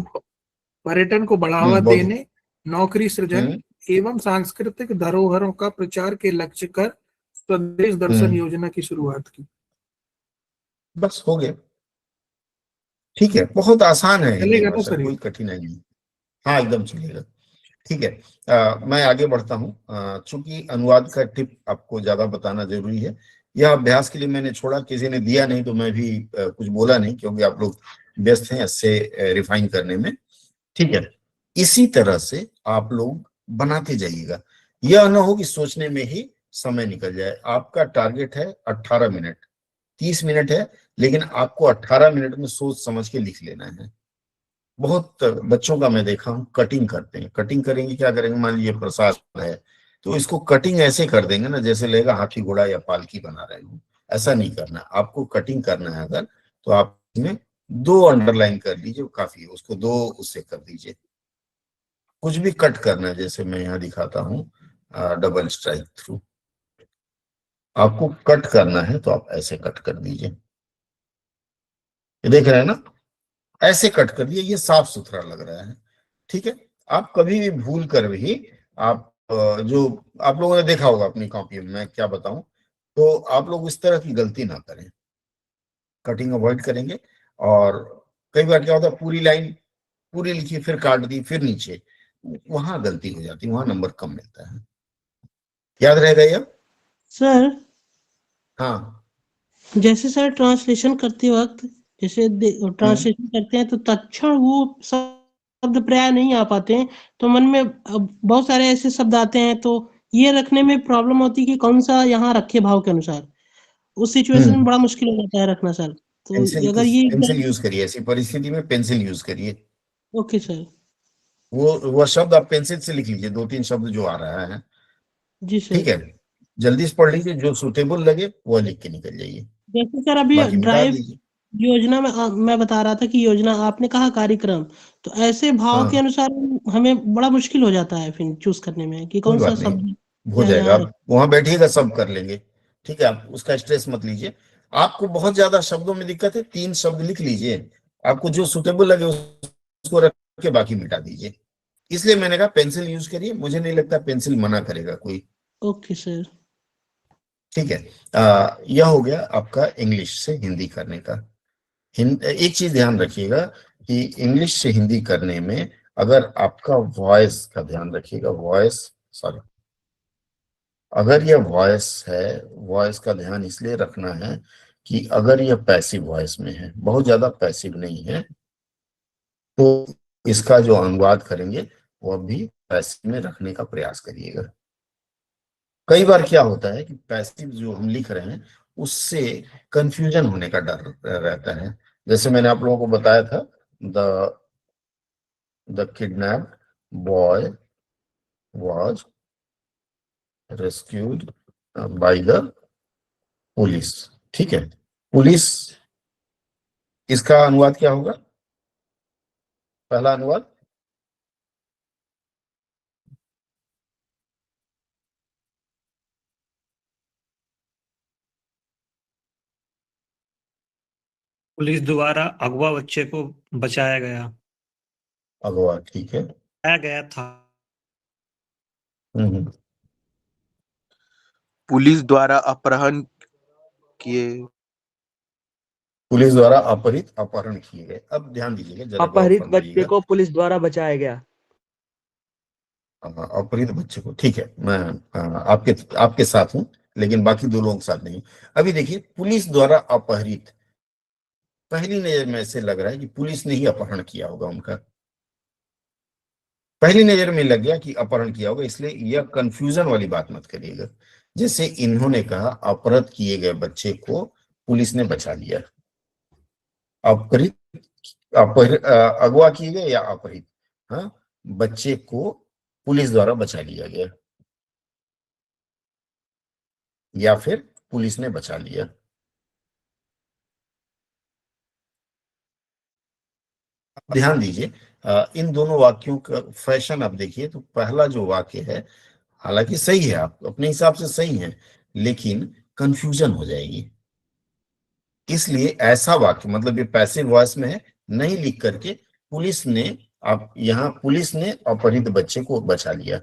पर्यटन को बढ़ावा बौद्ध देने, नौकरी सृजन एवं सांस्कृतिक धरोहरों का प्रचार के लक्ष्य कर स्वदेश दर्शन योजना की शुरुआत की। बस हो गया। ठीक है, बहुत आसान है हिंदी चलेगा ना भाषा, सर ये? कोई कठिनाई नहीं। हाँ एकदम चलेगा। ठीक है, मैं आगे बढ़ता हूँ। चूंकि अनुवाद का टिप आपको ज्यादा बताना जरूरी है, यह अभ्यास के लिए मैंने छोड़ा, किसी ने दिया नहीं तो मैं भी कुछ बोला नहीं, क्योंकि आप लोग व्यस्त हैं इससे रिफाइन करने में। ठीक है, इसी तरह से आप लोग बनाते जाइएगा। यह ना हो कि सोचने में ही समय निकल जाए। आपका टारगेट है 18 मिनट, 30 मिनट है, लेकिन आपको 18 मिनट में सोच समझ के लिख लेना है। बहुत बच्चों का मैं देखा हूं कटिंग करते हैं। कटिंग करेंगे, क्या करेंगे, मान लीजिए प्रसाद है तो इसको कटिंग ऐसे कर देंगे ना जैसे लगेगा हाथी घोड़ा या पालकी बना रहे हो। ऐसा नहीं करना। आपको कटिंग करना है अगर, तो आप इसमें 2 अंडरलाइन कर लीजिए, काफी है, उसको 2 उससे कर दीजिए। कुछ भी कट करना है, जैसे मैं यहाँ दिखाता हूँ डबल स्ट्राइक थ्रू, आपको कट करना है तो आप ऐसे कट कर दीजिए। ये देख रहे हैं ना, ऐसे कट कर दिए, ये साफ सुथरा लग रहा है। ठीक है, आप कभी भी भूल कर भी आप जो आप लोगों ने देखा होगा अपनी कॉपी में, मैं क्या बताऊं, तो आप लोग इस तरह की गलती ना करें, कटिंग अवॉइड करेंगे। और कई बार क्या होता है, पूरी लाइन पूरी लिखी फिर काट दी फिर नीचे, वहां गलती हो जाती है, वहां नंबर कम मिलता है। याद रहेगा ये? सर हाँ जैसे सर ट्रांसलेशन करते वक्त, जैसे ट्रांसलेशन करते हैं तो तत्क्षण वो शब्द प्राय नहीं आ पाते हैं, तो मन में बहुत सारे ऐसे शब्द आते हैं, तो ये रखने में प्रॉब्लम होती है कि कौन सा यहाँ रखे भाव के अनुसार। उस सिचुएशन में बड़ा मुश्किल हो जाता है रखना सर। तो अगर ये पेंसिल यूज करिए, ऐसी परिस्थिति में पेंसिल यूज करिए। Okay sir. वो शब्द आप पेंसिल से लिख लीजिए, 2-3 शब्द जो आ रहा है। जी सर। ठीक है, जल्दी से पढ़ लीजिए, जो सुटेबल लगे वो लिख के निकल जाइए, जैसे सर अभी बाकी मिटा ड्राइव दीजिए। योजना में मैं बता रहा था कि योजना आपने कहा कार्यक्रम, तो ऐसे भाव के हाँ अनुसार हमें बड़ा मुश्किल हो जाता है फिर चूज करने में कि कोई कौन सा बात नहीं, शब्द हो यहाँ जाएगा, यहाँ आप वहां बैठिएगा सब कर लेंगे। ठीक है, आप उसका स्ट्रेस मत लीजिए। आपको बहुत ज्यादा शब्दों में दिक्कत है, 3 शब्द लिख लीजिए, आपको जो सुटेबल लगे उसको रख के बाकी मिटा दीजिए। इसलिए मैंने कहा पेंसिल यूज करिए, मुझे नहीं लगता पेंसिल मना करेगा कोई। Okay sir. ठीक है, यह हो गया आपका इंग्लिश से हिंदी करने का। एक चीज ध्यान रखिएगा कि इंग्लिश से हिंदी करने में अगर आपका वॉइस का ध्यान रखिएगा, वॉइस, सॉरी, अगर यह वॉइस है, वॉइस का ध्यान इसलिए रखना है कि अगर यह पैसिव वॉइस में है, बहुत ज्यादा पैसिव नहीं है, तो इसका जो अनुवाद करेंगे वह भी पैसिव में रखने का प्रयास करिएगा। कई बार क्या होता है कि पैसिव जो हम लिख रहे हैं उससे कंफ्यूजन होने का डर रहता है। जैसे मैंने आप लोगों को बताया था, the kidnapped boy was rescued by the police. ठीक है, पुलिस, इसका अनुवाद क्या होगा? पहला अनुवाद पुलिस द्वारा अगवा बच्चे को बचाया गया, अगवा। ठीक है, बचाया गया था। पुलिस द्वारा अपहरण किए, पुलिस द्वारा अपहरण किए गए। अब ध्यान दीजिएगा जरा, गौर अपहरित बच्चे फरमाइएगा। को पुलिस द्वारा बचाया गया। अपहरित बच्चे को, ठीक है, मैं आपके साथ हूं, लेकिन बाकी 2 लोगों के साथ नहीं। अभी देखिए, पुलिस द्वारा अपहरित, पहली नजर में ऐसे लग रहा है कि पुलिस ने ही अपहरण किया होगा उनका, पहली नजर में लग गया कि अपहरण किया होगा, इसलिए यह कंफ्यूजन वाली बात मत करिएगा। जैसे इन्होंने कहा अपहृत किए गए बच्चे को पुलिस ने बचा लिया, अपहरित, अगवा किए गए या अपहरित, हाँ, बच्चे को पुलिस द्वारा बचा लिया गया या फिर पुलिस ने बचा लिया। ध्यान दीजिए, इन दोनों वाक्यों का फैशन आप देखिए, तो पहला जो वाक्य है, हालांकि सही है, आप अपने हिसाब से सही है, लेकिन कंफ्यूजन हो जाएगी। इसलिए ऐसा वाक्य, मतलब ये पैसिव वॉइस में है, नहीं लिख करके पुलिस ने, आप यहाँ पुलिस ने अपहृत बच्चे को बचा लिया,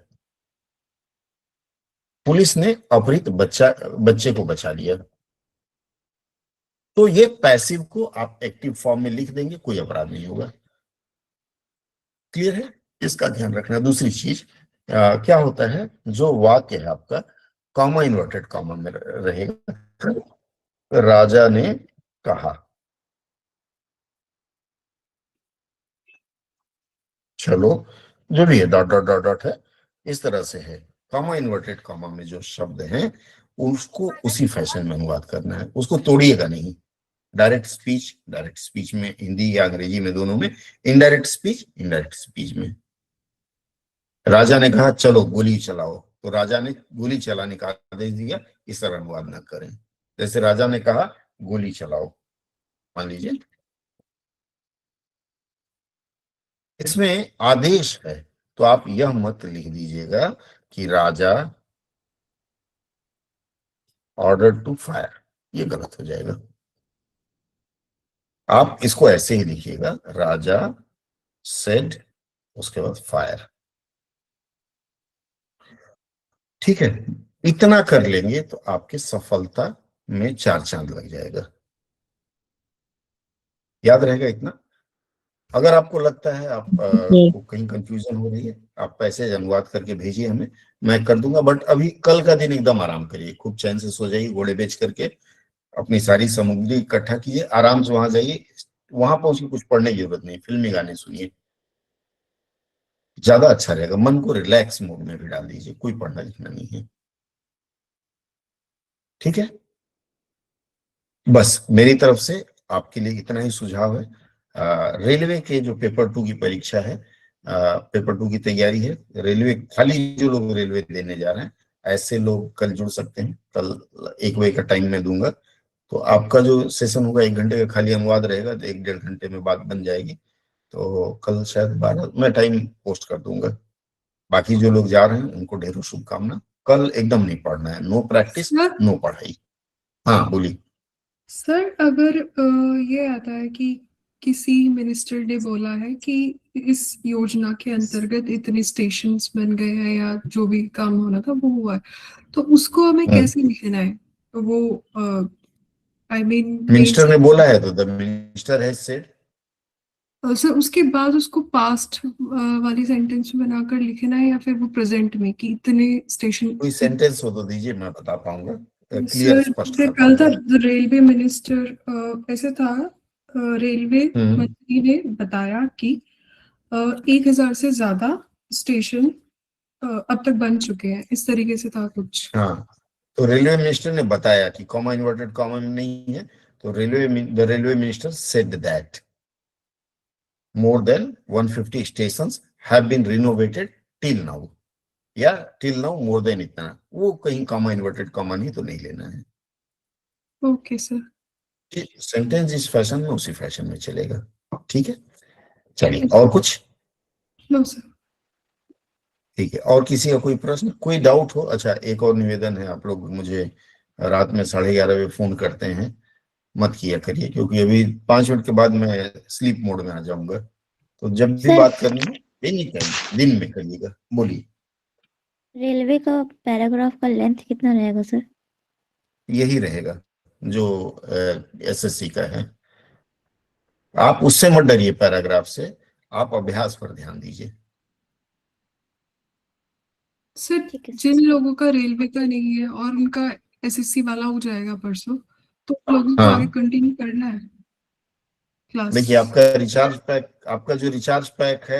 पुलिस ने अपहृत बच्चे को बचा लिया, तो ये पैसिव को आप एक्टिव फॉर्म में लिख देंगे, कोई अपराध नहीं होगा। क्लियर है? इसका ध्यान रखना। दूसरी चीज क्या होता है, जो वाक्य है आपका कॉमा इन्वर्टेड कॉमा में रहेगा, राजा ने कहा, चलो जो भी है डॉट डॉट डॉट डॉट है, इस तरह से है। कॉमा इन्वर्टेड कॉमा में जो शब्द हैं उसको उसी फैशन में अनुवाद करना है, उसको तोड़िएगा नहीं। डायरेक्ट स्पीच में हिंदी या अंग्रेजी में, दोनों में। इनडायरेक्ट स्पीच में राजा ने कहा चलो गोली चलाओ, तो राजा ने गोली चलाने का आदेश दिया, इस तरह अनुवाद न करें। जैसे राजा ने कहा गोली चलाओ, मान लीजिए इसमें आदेश है, तो आप यह मत लिख दीजिएगा कि राजा ऑर्डर टू फायर, ये गलत हो जाएगा। आप इसको ऐसे ही लिखिएगा, राजा सेड, उसके बाद फायर। ठीक है, इतना कर लेंगे तो आपके सफलता में 4 चांद लग जाएगा। याद रहेगा इतना? अगर आपको लगता है आप को कहीं कंफ्यूजन हो रही है, आप पैसेज अनुवाद करके भेजिए हमें, मैं कर दूंगा। बट अभी कल का दिन एकदम आराम करिए, खूब चैन से सो जाइए, घोड़े बेच करके अपनी सारी सामग्री इकट्ठा कीजिए, आराम से वहां जाइए। वहां पहुंच के कुछ पढ़ने की जरूरत नहीं, फिल्मी गाने सुनिए, ज्यादा अच्छा रहेगा। मन को रिलैक्स मोड में भी डाल दीजिए, कोई पढ़ना लिखना नहीं है। ठीक है, बस मेरी तरफ से आपके लिए इतना ही सुझाव है। रेलवे के जो पेपर 2 की परीक्षा है, पेपर 2 की तैयारी है, रेलवे खाली जो लोग रेलवे देने जा रहे हैं, ऐसे लोग कल जुड़ सकते हैं। कल 1 बजे का टाइम मैं दूंगा, तो आपका जो सेशन होगा 1 घंटे का खाली अनुवाद रहेगा, तो 1-1.5 घंटे में बात बन जाएगी। तो कल शायद 12 मैं टाइम पोस्ट कर दूंगा। बाकी जो लोग जा रहे हैं उनको ढेरों शुभकामना। कल एकदम नहीं पढ़ना है, नो प्रैक्टिस नो पढ़ाई। हाँ बोलिए सर। अगर ये आता है कि किसी मिनिस्टर ने बोला है कि इस योजना के अंतर्गत इतने स्टेशंस बन गए हैं या जो भी काम होना था वो हुआ है, तो उसको हमें कैसे लिखना है? तो वो आई मीन मिनिस्टर ने बोला है तो the minister has said, sir उसके बाद उसको पास्ट वाली सेंटेंस में बनाकर लिखना है या फिर वो प्रेजेंट में कि इतने स्टेशन? कोई सेंटेंस हो तो दीजिए, मैं बता पाऊंगा। सर फिर कल था रेलवे मिनिस्टर, ऐसे था, रेलवे मंत्री ने बताया कि 1000 से ज्यादा स्टेशन अब तक बन चुके हैं, इस तरीके से था कुछ। हाँ, तो रेलवे मिनिस्टर ने बताया कि कॉमा इन्वर्टेड कॉमा में नहीं है, तो the railway minister said that more than 150 stations have been renovated till now, या till now more than इतना, वो कहीं कॉमा इन्वर्टेड कॉमा नहीं तो नहीं लेना है। ओके सर, सेंटेंस इस फैशन में उसी फैशन में चलेगा। ठीक है, चलिए और कुछ? No sir. ठीक है, और किसी का कोई प्रश्न, कोई डाउट हो? अच्छा, एक और निवेदन है, आप लोग मुझे रात में 11:30 बजे फोन करते हैं, मत किया करिए, क्योंकि अभी 5 मिनट के बाद मैं स्लीप मोड में आ जाऊंगा। तो जब भी बात करनी हो एनी टाइम दिन में करिएगा। बोलिए। रेलवे का पैराग्राफ का लेंथ कितना रहेगा सर? यही रहेगा जो एसएससी का है। आप उससे मत डरिए, पैराग्राफ से, आप अभ्यास पर ध्यान दीजिए। सर जिन लोगों का रेलवे का नहीं है और उनका एसएससी वाला हो जाएगा परसों, तो लोगों को आगे कंटिन्यू करना है क्लास। देखिए, आपका जो रिचार्ज पैक है